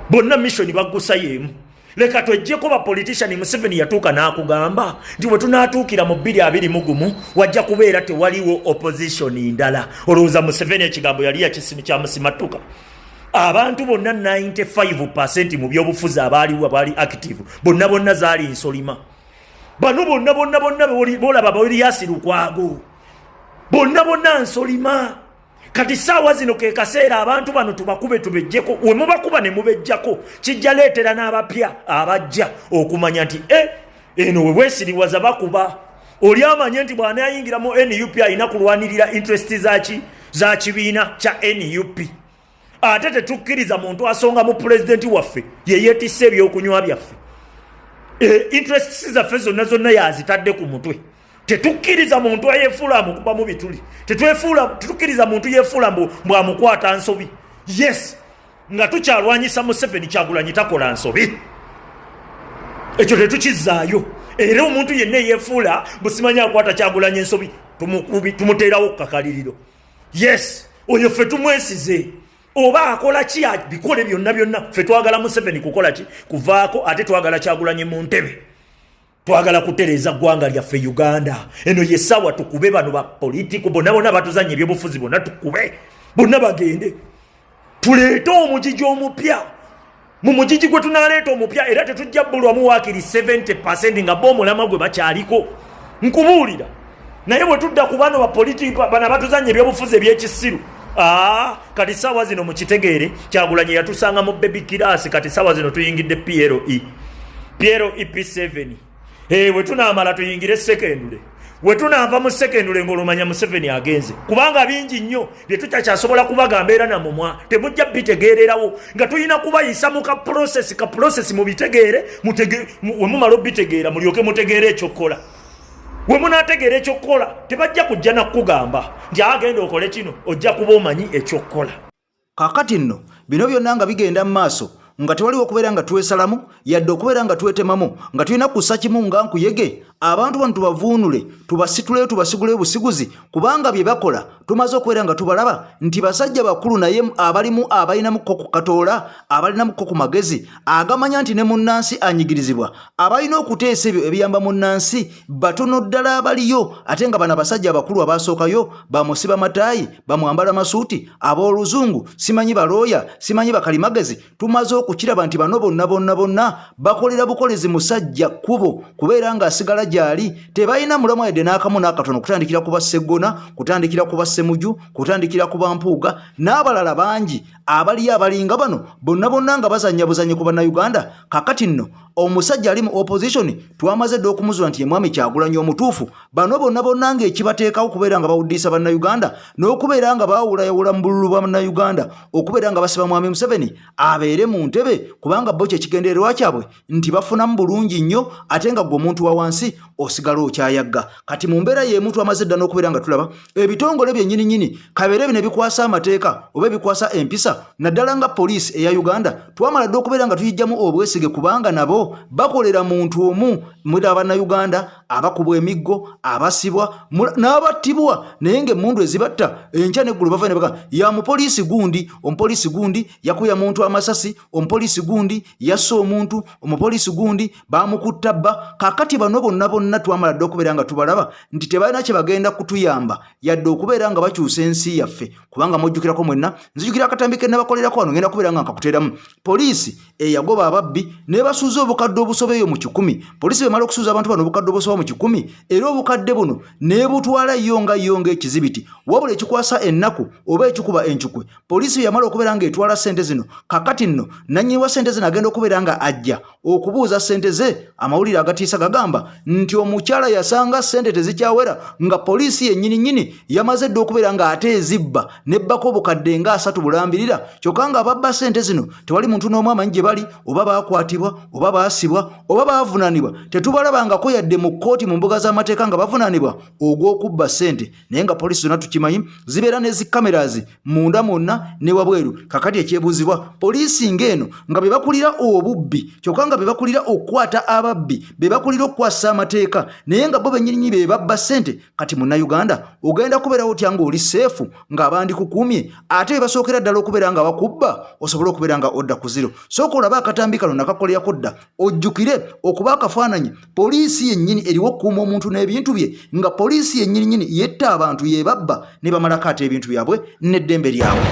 Bonna missoni baggusa y'emu. Leka twejjeko ba politician. Museveni yatuuka n'akugamba nti bwe tunaatuukira mu 2021 wajja kubeera tewaliwo opposition ndala. Olowooza Museveni ekigambo yali kyamusimatuka. Abantu bonna 95% mu byobufuzi abaaliwo abaali active bonna zaali nsolima. Bano bonna bolaba Bolias Lukwago bonna nsolima. Kati saawa zino ke kaseera abantu bano tubakube tubejjeko, we mubakuba ne mubejjako kijja leetera n'abapya abajja okumanya nti eno we weesiriwaza bakuba. Oli amanye nti bw'anayingira mu NUP alina kulwanirira interest za kibiina kya NUP. Ate tetukkiriza muntu asonga mu pulezidenti waffe ye yeetisse ebyokunywa byaffe. Interests zaffe zonna yazitadde ku mutwe. Tetukkiriza muntu ayefuula amukuba mu bituli. Tetukkiriza muntu yefuula mbwamukwata nsobi. Yes, nga tukyalwanyisa Museveni Kyagulanyi takola nsobi. ekyo tetukizaayo era omuntu yenna eyeefuula busimanya akwata Kyagulanyi ensobi tumuteerawo kukakaliriro. Yes, oyo ffe tumwesize oba akola ki bikole byonna ffe twagala Museveni kukola ki kuvaako ate twagala Kyagulanyi mu ntebe. Twagala kutereeza ggwanga lyaffe Uganda. Eno yessawa tukube bano ba politiko bonna batuzanya ebyobufuzi bonna tukube bonna bagende tuleete omugigi omupya. Mu mugigi gwe tunaleeta omupya era tetujja bbulwamu waakiri 70% nga bo omulama gwe bakyaliko. Nkubuulira naye bwe tudda ku bano ba politiko bana batuzanya ebyobufuzi ebyekisiru. Kati sawa zino mu kitegeere Kyagulanyi yatusanga mu baby class, kati sawa zino tuyingidde PLE P7. We tunaamala tuyingire secondary. We tunaava mu secondary ng'olumanya Museveni agenze. Kubanga bingi nnyo bye tutakyasobola kubagamba era na mumwa temujja bitegeererawo nga tulina kubayisa mu ka process mu bitegeere we mumala obitegeera mulyoke mutegeere ekyokukola. We munaategeera ekyokukola tebajja kujja nakugamba nti agenda okole kino, ojja kuba omanyi ekyokukola. Kaakati nno bino byonna nga bigenda mu maaso nga tewaliwo okubeera nga twesalamu yadde okubeera nga twetemamu nga tulina kussa kimu nga nkuyege abantu bano tubavuunule tubasituleyo tubasigule obusiguzi kubanga bye bakola tumaze okubeera nga tubalaba nti basajja bakulu naye abalimu abalinamuko ku katoola abalinamuko ku magezi agamanya nti ne munnansi anyigirizibwa abalina okuteesa ebyo ebiyamba munnansi batono ddala abaliyo ate nga bano abasajja abakulu abasookayo bamusiba mataayi bamwambala masuuti ab'oluzungu simanyi balooya simanyi bakalimagezi tumaze okukiraba nti bano bonna bakolera bukolezi musajja kkubo kubeera nga asigala gyali tebalina mulamu yadde n'akamu n'akatono kutandikira ku Bassegona kutandikira ku Bassemuju kutandikira ku Bampuuga n'abalala bangi abaliyo abalinga bano bonna nga bazanya buzanye ku Bannayuganda. Kakati nno omusajja ali mu opposition twamaze dde okumuzula nti ye mwami Kyagulanyi omutuufu bano bonna nga ekibateekawo okubeera nga bawuddisa Bannayuganda n'okubeera nga baawulayawula mu bululu bwa Bannayuganda okubeera nga basiba mwami Museveni abeere mu ntebe kubanga bo kye kigendererwa kyabwe nti bafunamu bulungi nnyo ate nga gwe omuntu wa wansi osigala okyayagga. Kati mu mbeera y'emu twamaze dda n'okubeera nga tulaba ebitongole byennyini kabeere bino ebikwasa amateeka oba ebikwasa empisa naddala nga poliisi eya Uganda twamala dde okubeera nga tuyijjamu obwesige kubanga nabo bakolera muntu omu muri Abannayuganda abakubwa emiggo abasibwa n'abattibwa naye ng'emmundu ezibatta enkya n'eggulu bava ne baga ya mupoliisi gundi omupoliisi gundi yakuya muntu amasasi omupoliisi gundi yasse omuntu omupoliisi gundi bamukutta bba. Kakati bano bonna twamala dde okubeera nga tubalaba nti tebalina kye bagenda kutuyamba yadde okubeera nga bakyusa ensi yaffe kubanga mujjukirako mwenna nzijukira akatambi ke nabakolerako wano ngenda kubeera nga nkakuteeramu poliisi eyagoba ababbi nebasuuza obukadde obusobeeyo mu 100. Poliisi bemala okusuuza abantu bano obukadde obusoba mu 100 era obukadde buno nebutwala yonga ekizibiti wabula ekikwasa ennaku oba ekikuba encukwe poliisi yamala okubeera nga etwala ssente zino. Kakati nno nanyiwa ssente zino agenda okubeera nga ajja okubuuza ssente ze amawulire agatiisa gagamba nti omukyala yasanga ssente tezikyawera nga poliisi yennyini yamaze dde okubeera nga ate ezibba nebbako obukadde nga 3 bulambirira kyokka nga ababba ssente zino tewali muntu n'omu amanyi gye bali oba baakwatibwa oba baasibwa oba baavunaanibwa tetubalabangako yadde mu kkooti mu mbuga z'amateeka nga bavunaanibwa ogw'okubba ssente naye nga poliisi zonna tukimanyi zibeera ne zikameras munda mwonna ne wabweru. Kakati ekyebuuzibwa poliisi ng'eno nga be bakulira obubbi kyokka nga be bakulira okukwata ababbi be bakulira okukwasa amateeka naye nga bo bennyini be babba ssente. Kati Munnayuganda ogenda kubeerawo otya ng'oli seefu ng'abandikukuumye ate be basookera ddala okubeera nga bakubba osobola okubeera nga odda ku ziro. Sooka olaba akatambi kano nakakolerako dda ojjukire okuba akafaananyi poliisi yennyini eriwo okukuuma omuntu n'ebintu bye nga poliisi yennyini yetta abantu yebabba ne bamalako ate ebintu byabwe n'eddembe lyabwe.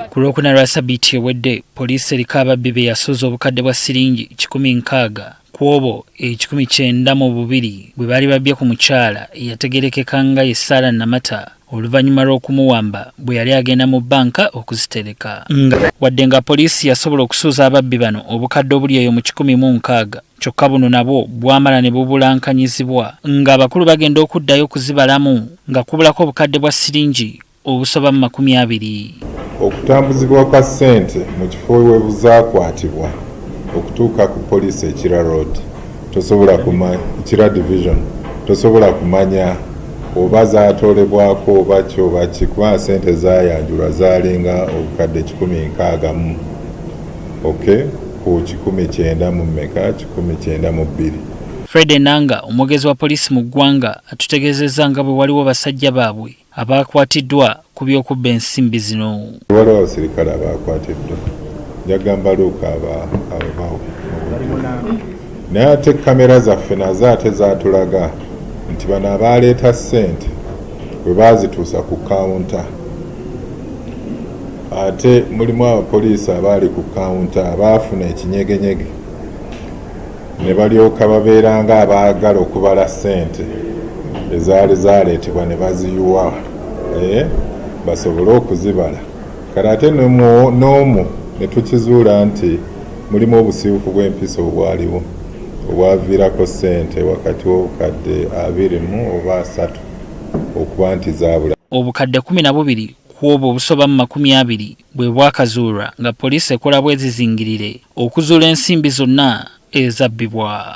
Ku Lwokuna lwa Sabbiiti ewedde poliisi eriko ababbi be yasuuza obukadde bwa siringi 160 ku obwo 192 bwe baali babbye ku mukyala eyategerekeka nga ye Sarah Namata oluvannyuma lw'okumuwamba bwe yali agenda mu bbanka okuzitereka. Wadde nga poliisi yasobola okusuuza ababbi bano obukadde obuli eyo mu 160 kyokka buno nabwo bwamala ne bubulankanyizibwa nga abakulu bagenda okuddayo okuzibalamu nga kubulako obukadde bwa siringi obusoba mu 20. Okutambuzibwa kwa ssente mu kifo webuzaakwatibwa okutuuka ku poliisi ekira road tosobola kumanya ekira division tosobola kumanya oba zaatolebwako oba kyoba kikuba ssente zaayanjulwa zaalinga obukadde 160. Okay, ku 1992. Fred Enanga omwogezi wa poliisi mu ggwanga atutegeezezza nga bwe waliwo basajja baabwe abakwatiddwa ku by'okubba ensimbi zino. Waliwo abasirikale abakwatiddwa njagamba luuka ababawo naye ate kamera zaffe nazo ate zaatulaga nti bano abaleeta ssente bwe baazituusa ku kawunta ate mulimu abapoliisi abaali ku kawunta abaafuna ekinyegenyege ne balyoka babeera nga abaagala okubala ssente ezaali zaaleetebwa ne baziyuwa basobole okuzibala kale ate n'omu ne tukizuula nti mulimu obusiibufu bw'empisa obwaliwo obwaviirako ssente wakati w'obukadde 20 oba 3 okuba nti zaabula. Obukadde 12 ku obwo obusoba mu 20 bwe bwakazuulwa nga poliisi ekola bwezizingirire okuzuula ensimbi zonna ezabbibwa.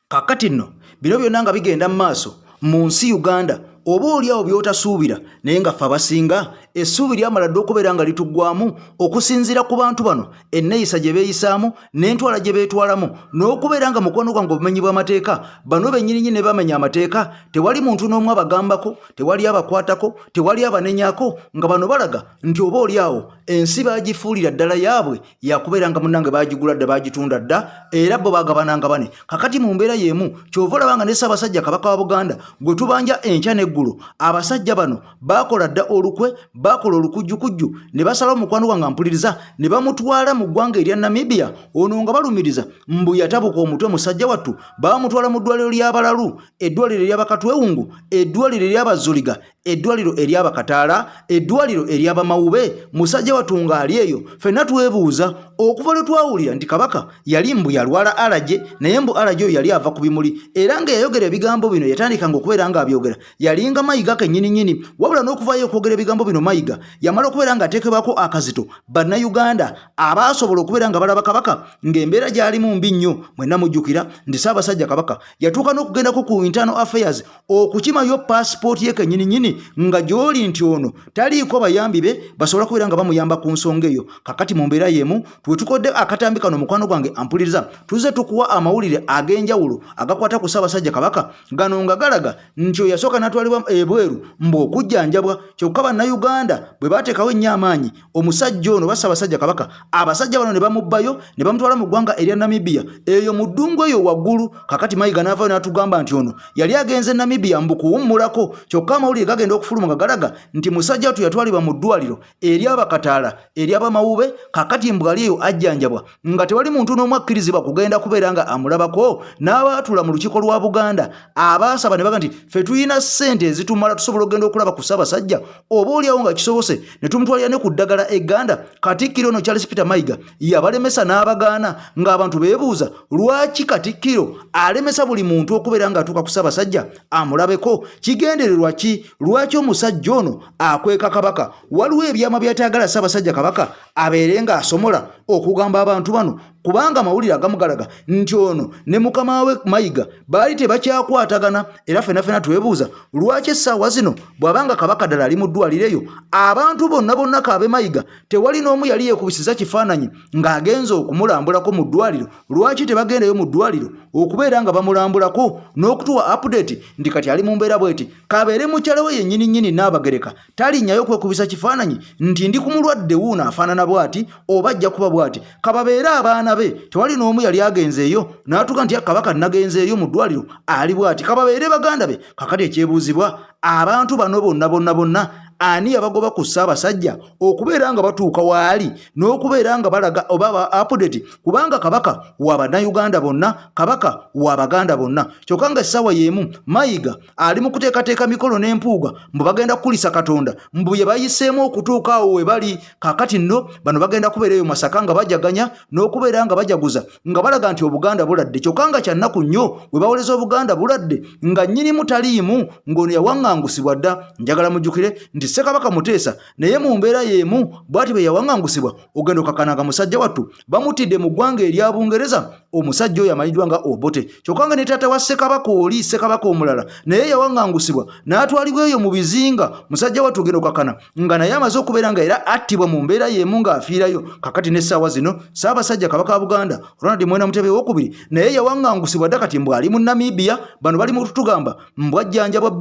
Kakati nno bino byonna nga bigenda mu maaso mu nsi Uganda oba oliawo by'otasuubira naye nga ffe abasinga essuubi lyamala dde okubeera nga lituggwamu okusinziira ku bantu bano enneeyisa gye beeyisaamu n'entwala gye beetwalamu n'okubeera nga mukwano gwange obumenyi bw'amateeka bano bennyini ne bamenya amateeka tewali muntu n'omu abagambako tewali abakwatako tewali abanenyako nga bano balaga nti oba oliawo ensi baagifuulira ddala yaabwe yakubeera nga munnange baagigula dda baagitunda dda era bo baagabananga bane kakati mu mbeera y'emu kyova olabanga ne Ssaabasajja Kabaka wa Buganda gwe tubanja enkya n'eggulu abasajja bano baakola dda olukwe bakola olukujjukujju ne basalawo mukwano gwange mpuliriza ne bamutwala mu ggwanga erya Namibia ono nga balumiriza mbu yatabuka omutwe musajja wattu baamutwala mu ddwaliro ly'abalalu eddwaliro ery'abakatwewungu eddwaliro ery'abazuliga eddwaliro ery'abakataala eddwaliro ery'abamawube musajja wattu ng'ali eyo ffenna twebuuza okuva lwe twawulira nti Kabaka yali mbu yalwala alaje naye mbu alaje oyo yali ava ku bimuli era nga yayogera ebigambo bino yatandikanga okubeera nga abyogera yalinga Mayiga kennyininyini wabula n'okuvaayo okwogera ebigambo bino Mayiga yamala okubeera nga ateekebwako akazito bannayuganda abaasobola okubeera nga balaba Kabaka ng'embeera gy'alimu mbi nnyo mwenna mujjukira nti Ssaabasajja Kabaka yatuuka n'okugendako ku internal affairs okukimayo paasipooti ye kennyininyini nga gy'oli nti ono taliiko bayambi be basobola kubeera nga bamuyamba ku nsonga eyo kakati mu mbeera y'emu twe tukodde akatambi kano mukwano gwange ampuliriza tuze tukuwa amawulire ag'enjawulo agakwata ku Ssaabasajja Kabaka gano nga galaga nti oyo yasooka n'atwalibwa ebweru mbu okujjanjabwa kyokka bannayuganda bwe baateekawo ennyo amaanyi omusajja ono ba Ssaabasajja Kabaka abasajja bano ne bamubbayo ne bamutwala mu ggwanga erya Namibia eyo mu ddungu eyo waggulu kakati Mayiga n'avaayo n'atugamba nti ono yali agenze Namibia mbu kuwummulako kyokka amawulire gagenda okufuluma nga galaga nti musajja wattu yatwalibwa mu ddwaliro ery'abakataala ery'abamawube kakati mbu ali eyo ajjanjabwa nga tewali muntu n'omu akkirizibwa kugenda kubeera nga amulabako n'abaatula mu lukiiko lwa Buganda abaasaba ne baga nti ffe tuyina ssente ezitumala tusobola okugenda okulaba ku Ssaabasajja oba oliawo nga kisobose ne tumutwalira ne ku ddagala egganda Katikkiro ono Charles Peter Mayiga yabalemesa n'abagaana ng'abantu beebuuza lwaki Katikkiro alemesa buli muntu okubeera ng'atuuka ku Ssaabasajja amulabeko kigendererwa ki lwaki omusajja ono akweka Kabaka waliwo ebyama by'atayagala Ssaabasajja Kabaka abeere ng'asomola okugamba abantu bano kubanga amawulire agamugalaga nti ono ne mukama we Mayiga baali tebakyakwatagana era ffenna twebuuza lwaki essaawa zino bw'abanga Kabaka ddala ali mu ddwaliro eyo abantu bonna kaabe Mayiga tewali n'omu yali yeekubisiza kifaananyi ng'agenza okumulambulako mu ddwaliro lwaki tebagendayo mu ddwaliro okubeera nga bamulambulako n'okutuwa update nti kati ali mu mbeera bweti kabeere mukyala we yennyini n'abagereka talinnyayo kwekubisa kifaananyi nti ndi ku mulwadde wuuno afaanana bw'ati oba ajja kuba bw'ati kababeere abaana be tewali n'omu yali agenzeeyo n'atuuka nti Kabaka nagenzeeyo mu ddwaliro ali bw'ati kababeere baganda be kakati ekyebuuzibwa abantu bano bonna ani yabagoba ku Ssaabasajja okubeera nga batuuka waali n'okubeera nga balaga oba update kubanga Kabaka wa bannayuganda bonna Kabaka wa baganda bonna kyokka nga essaawa y'emu Mayiga ali mu kuteekateeka mikolo n'empuuga mbu bagenda kukulisa Katonda mbu ye bayiseemu okutuuka awo we bali kakati nno bano bagenda kubeera eyo Masaka nga bajaganya n'okubeera nga bajaguza nga balaga nti Obuganda buladde kyokka nga kyannaku nnyo we bawoleza Obuganda buladde nga nnyinimu taliimu ng'ono yawaŋŋangusibwa dda njagala mujjukire nti nti Ssekabaka Muteesa naye mu mbeera y'emu bw'ati bwe yawaŋŋangusibwa ogenda okakananga musajja wattu bamutidde mu ggwanga erya Bungereza omusajja oyo amanyiddwa nga Obote kyokka nga ne taata wa Ssekabaka oli Ssekabaka omulala naye yawaŋŋangusibwa n'atwalibwa eyo mu bizinga musajja wattu ogenda okakana nga naye amaze okubeera nga era attibwa mu mbeera y'emu ng'afiirayo kakati n'essaawa zino Ssaabasajja Kabaka wa Buganda Ronald Mwena Mutebi owookubiri naye yawaŋŋangusibwa dda kati mbw ali mu Namibia bano bali mu tutugamba mbwajjanjabwa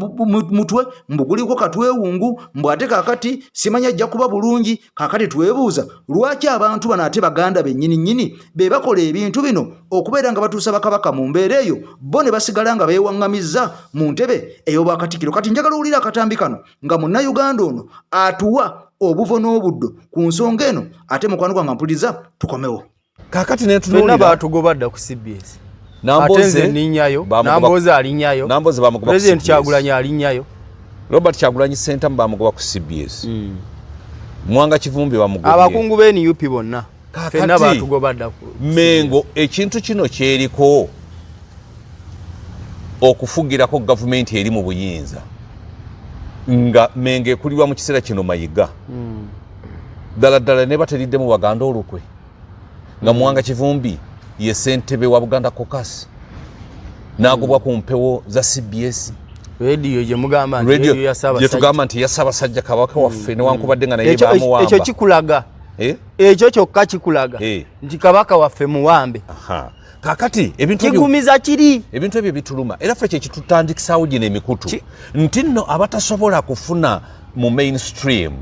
mutwe mbuguliko katwewungu mbwate kakati simanya ajja kuba bulungi kakati twebuuza lwaki abantu bano ate Baganda bennyini be bakola ebintu bino okubeera nga batuusa bakabaka mu mbeera eyo bo ne basigala nga beewaŋŋamizza mu ntebe ey'obwakatikkiro kati njagala owulira akatambi kano nga Munnayuganda ono atuwa obuvo n'obuddo ku nsonga eno ate mukwano gwange mpuliriza tukomewo kakati netunuulira batugobadda ku CBS Atenze ninyayo Namboze alinyayo President Kyagulanyi alinyayo Robert Kyagulanyi Center bamugoba ku CBS Mwanga Kivumbi bamugobye abakungu be NUP bonna fenna batugobadda ku Mengo ekintu kino kyeriko okufugirako gavumenti eri mu buyinza nga Menge kulirwa mu kiseera kino Mayiga ddala ne bateridde mu Baganda olukwe nga Mwanga Kivumbi ye ssentebe wa Buganda Caucus nagobwa ku mpewo za CBS radio gye mugamba nti radio ya Ssaabasajja gye tugamba nti ya Ssaabasajja Kabaka waffe newankubadde nga naye bamuwamba ekyo kikulaga ekyo kyokka kikulaga nti Kabaka waffe muwambe kakati ebintu kigumiza kiri ebintu ebyo bituluma era ffe kyekitutandikisaawo gino emikutu nti nno abatasobola kufuna mu mainstream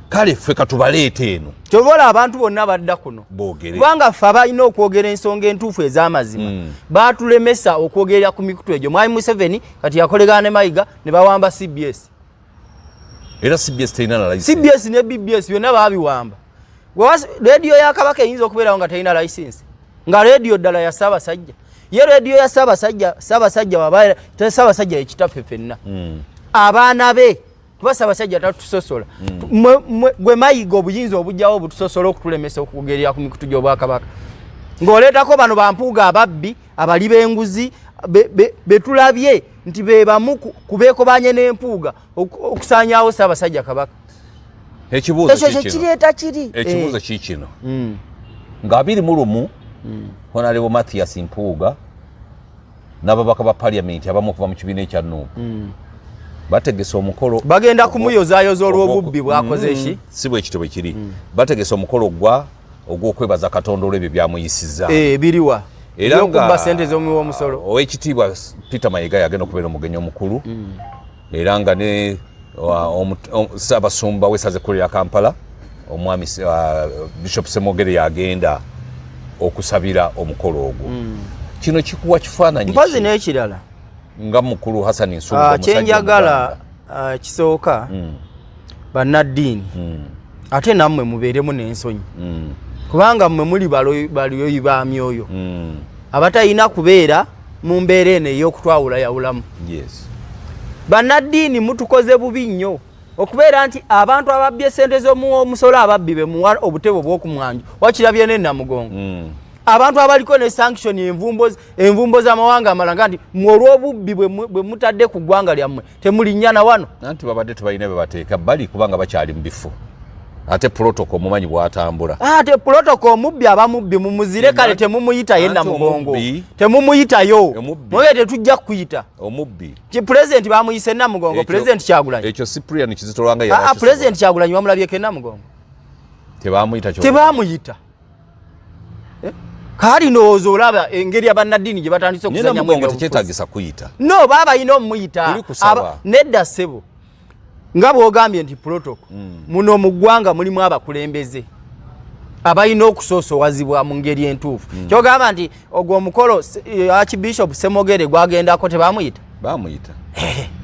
kale ffe katubaleete eno kyobola abantu bonna badda kuno kubanga ffe abalina okwogera ensonga entuufu ez'amazima baatulemesa okwogerera ku mikutu egyo Mwami Museveni kati yakolegana ne Mayiga ne bawamba CBS era CBS terina na license CBS ne BBS byonna baabiwamba radio ya Kabaka eyinza okubeerawo nga terina license nga radio ddala ya Ssaabasajja ye radio ya Ssaabasajja wabaera Ssaabasajja ekitaffe ffenna abaana be kuba Ssaabasajja tatusosola gwe Mayiga obuyinza obujjawo obutusosola okutulemesa okugerera ku mikutu gy'Obwakabaka ng'oleetako bano bampuuga ababbi abali b'enguzi betulabye nti be bamu kubeekobanye n'empuuga okusaanyaawo Ssaabasajja Kabaka ekibuuzo kireeta kiri ekibuuzo kiikino nga 21 Honorable Mathias Mpuuga n'ababaka ba parliament abamu okuva mu kibiina ekya NUP bategese omukolo bagenda kumuyozaayoza olw'obubbi bwakoze eki si bwe kitwe kiri bategese omukolo ogw'okwebaza Katonda olw'ebyo byamuyisizza biriwa era nga sente z'omuwa omusolo owekitiibwa Peter Mayiga yagenda okubeera omugenyi omukulu era nga ne Ssaabasumba w'essaza ekkulu lya Kampala omwami Bishop Semogere yagenda okusabira omukolo ogwo kino kikuwa kifaananyi mpazi n'ekirala nga mukulu Hassan Nsumba kyenjagala kisooka bannaddiini ate nammwe mubeeremu n'ensonyi kubanga mmwe muli balyoyi ba myoyo abatalina kubeera mu mbeera eno ey'okutwawulayawulamu bannaddiini mutukoze bubi nnyo okubeera nti abantu ababbye ssente z'omusolo ababbi bemuwa obutebe obw'okumwanjo wakirabye ne Namugongo abantu abaliko ne sanction envumbo z'amawanga amalanga nti olw'obubbi bwe mutadde ku ggwanga lyammwe temulinnya na wano anti babadde tebalina bye bateeka bali kubanga bakyali mu bifo ate protocol mumanyi bwatambula ate protocol mubbi abamubbi mumuzire kale temumuyita ye Namugongo temumuyitayo mwe tetujja kuyita omubbi president bamuyise Namugongo president Kyagulanyi ekyo Cyprian Kizitolwanga yali president Kyagulanyi bamulabye ke Namugongo tebamuyita kali noozo olaba engeri abannaddiini gye batandise okuzanya mwenge tekyetaagisa kuyita no baba ino omuyita nedda ssebo nga bw'ogambye nti protocol muno mu ggwanga mulimu abakulembeze abalina okusoosowazibwa mu ngeri entuufu kyogamba nti ogwo omukolo Archbishop Semogere gwagendako tebamuyita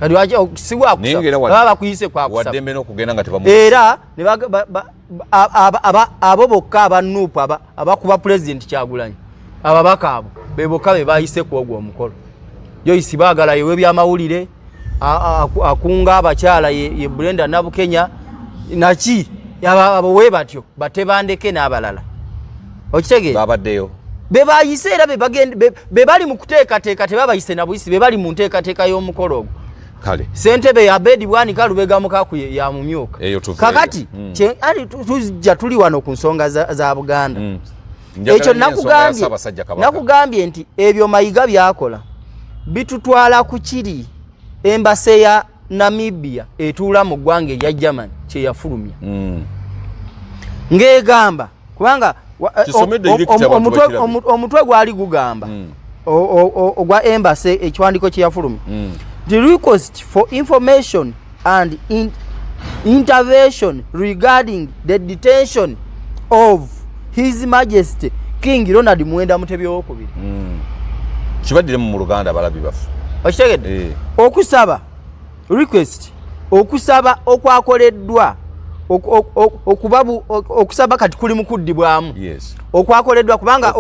kati sigwakusaba bakuyise kwakusaba era abo bokka abanuupu abakuba President Kyagulanyi ababaka abo bebokka be bayise ku ogwo omukolo Joyce baagala yewe byamawulire akunga abakyala ye Brenda Nabukenya naki abo we batyo batebandeke n'abalala okitegeera babaddeyo bebayise era be bali mu kuteekateeka tebabayise na buyisi be bali mu nteekateeka y'omukolo ogwo kale sentebe ya bedi bwanika lubega mukaku ya mumyuka kakati ali tujja tuli wano ku nsonga za Buganda ekyo nakugambye nti ebyo Mayiga byakola bitutwala ku kiri embase ya Namibia etuula mu ggwanga erya Germany kye yafulumya ng'egamba kubanga omutwe gwali gugamba ogwa embase ekiwandiiko kye yafulumya the request for information and intervention regarding the detention of His Majesty King Ronald Muwenda Mutebi II kibadire mu Luganda balabi bafu okitegedde okusaba request okusaba okwakoleddwa okusaba kati kuli mukuddibwamu okwakoleddwa kubanga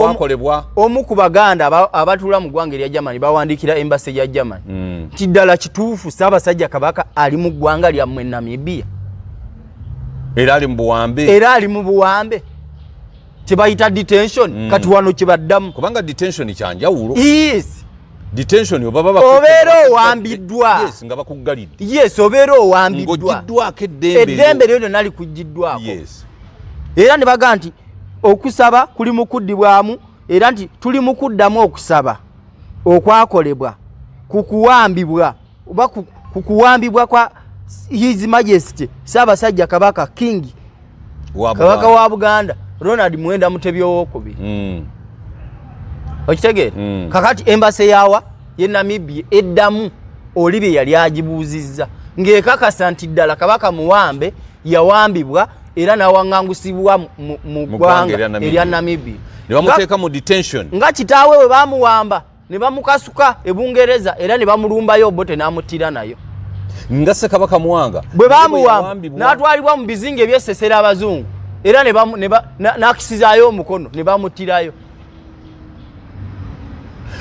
omu ku Baganda abatula mu ggwanga erya Germany bawandikira embassy ya Germany kiddala kituufu Ssaabasajja Kabaka ali mu ggwanga lyammwe Namibia era ali mu buwambe kibayita detention kati wano kibaddamu kubanga detention kyanjawulo detention obaba obeera owambiddwa nga bakuggalidde obeera owambiddwa ng'ogiddwako eddembe lyo lyonna likugiddwako era ne baga nti okusaba kuli mu kuddibwamu era nti tuli mu kuddamu okusaba okwakolebwa ku kuwambibwa oba ku kuwambibwa kwa His Majesty Ssaabasajja Kabaka King Kabaka wa Buganda Ronald Muwenda Mutebi II okitegeera kakati embase yawa ye Namibia eddamu Olibye yali agibuuzizza ng'ekakasa nti ddala Kabaka muwambe yawambibwa era nawangangusibwa mu ggwanga erya Namibia ne bamuteeka mu detention nga kitaawe we bamuwamba ne bamukasuka e Bungereza era ne bamulumbayo Obote n'amuttira nayo nga Ssekabaka Muwanga bwe bamuwamba n'atwalibwa mu bizinga ebyesesera abazungu era n'akisizaayo omukono ne bamuttirayo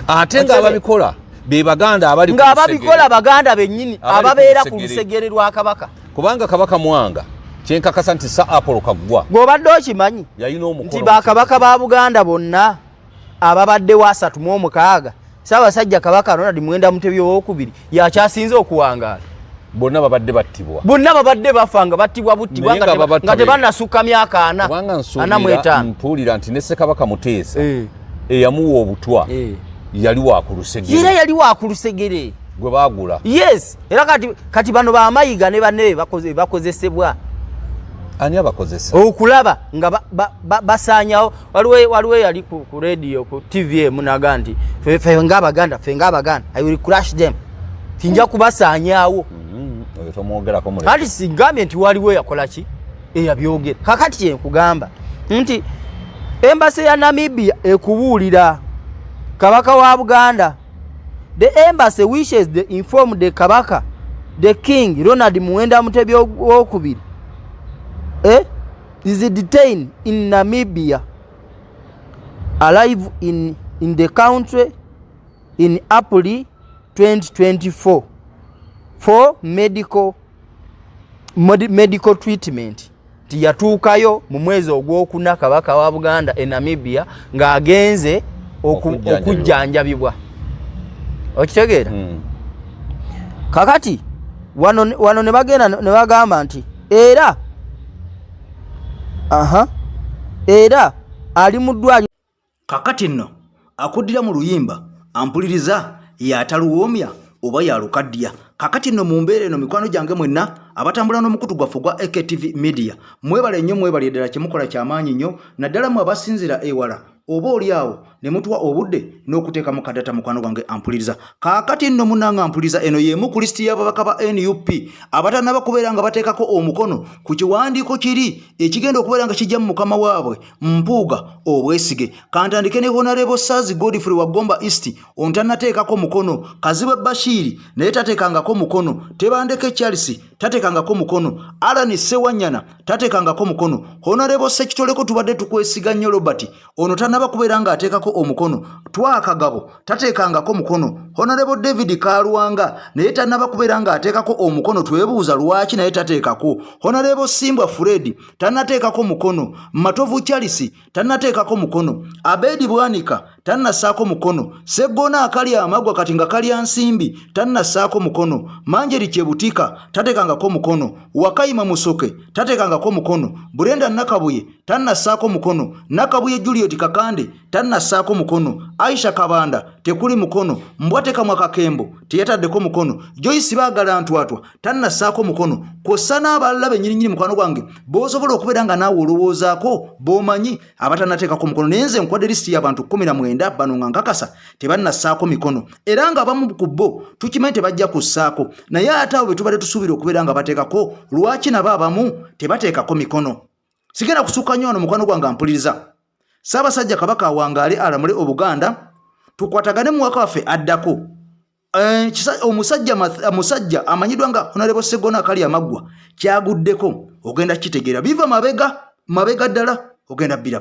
ate nga ababikola be Baganda abali nga ababikola Baganda bennyini ababeera ku lusegere lwa Kabaka kubanga Kabaka Muwanga kyenkakasa nti Sir Apollo Kaggwa gw'obadde okimanyi nti bakabaka ba Buganda bonna ababadde wa 36 Ssaabasajja Kabaka Ronald Muwenda Mutebi II yakyasinze okuwangaala bonna babadde battibwa bonna babadde bafanga battibwa buttibwa nga tebannasukka myaka 45 mpuulira nti ne Ssekabaka Muteesa eyamuwa obutwa yali wa ku lusegere era yali wa ku lusegere gwe baagula era kati bano ba Mayiga ne banne bakozesebwa ani abakozesa okulaba nga basanyawo waliwo yali ku radio ku TV munaga nti fe ng'Abaganda I will crush them tinja kubasanyawo oyo tomwogerako mu kati sigambye nti waliwo yakola ki eyabyogera kakati kyenkugamba nti embase ya Namibia ekubuulira Kabaka wa Buganda the embassy wishes to inform the Kabaka the King Ronald Muwenda Mutebi II is detained in Namibia arrived in the country in April 2024 for medical treatment tiyatuukayo mu mwezi ogwokuna Kabaka wa Buganda e Namibia ng'agenze okujjanjabibwa okitegeera kakati wano ne bagenda ne bagamba nti era ali mu ddwaliro kakati nno akuddira mu luyimba ampuliriza yataluwoomya oba yalukaddiya kakati nno mu mbeera eno mikwano gyange mwenna abatambula n'omukutu gwaffe gwa AKTV Media mwebale nnyo mwebale ddala kyemukola kyamaanyi nnyo naddala mu abasinzira ewala oba oli awo ne mutuwa obudde n'okuteekamu kadata mukwano gwange ampuliriza kaakati nno munnanga ampuliriza eno y'emu ku lisiti y'ababaka ba NUP abatannaba kubeera nga bateekako omukono ku kiwandiiko kiri ekigenda okubeera nga kijja mu mukama waabwe Mpuuga Obwesige kantandike ne Honorable Saazi Godfrey Wagomba East ontannateekako mukono Kazibwe Bashiri naye tateekangako mukono Tebandeke Charles tatekangako mukono, Alani Sewanyana tatekangako mukono, Honorable Sekitoleko tubadde tukwesiga nnyo Robert ono tanaba kubeera nga ateekako omukono, Twakagabo tatekangako mukono, Honorable David Kalwanga naye tanaba kubeera nga ateekako omukono, twebuuza lwaki naye tateekako, Honorable Simbwa Fred tanateekako mukono, Matovu Charles tanateekako mukono, Abedi Bwanika tannasaako mukono, Segona akali amagwa kati nga kalya nsimbi tannasaako mukono, Manjeri Kyebutika tatekangako mukono, Wakayima Musoke tatekangako mukono, Brenda Nakabuye tannasaako mukono, Nakabuye Juliet Kakande tannasaako mukono, Aisha Kabanda tekuli mukono, Mbwateka Mwakakembo teyataddeko mukono, Joyce Baagala Ntwatwa tannasaako mukono, kw'ossa n'abalala bennyininyini mukwano gwange b'osobola okubeera nga naawe olowoozaako b'omanyi abatannateekako mukono. Naye nze nkuwadde lisiti y'abantu 19 bano nga nkakasa tebannassaako mikono, era ng'abamu ku bo tukimanyi tebajja kussaako, naye ate abo be tubadde tusuubira okubeera nga bateekako, lwaki nabo abamu tebateekako mikono? Sigenda kusukka nnyo wano mukwano gwange ampuliriza. Ssaabasajja Kabaka awangaale alamule Obuganda, tukwatagane mu mwaka waffe addako. Omusajja amanyiddwa nga Honorable Segona akali amaggwa kyaguddeko, ogenda kitegeera biva mabega ddala, ogenda bbira.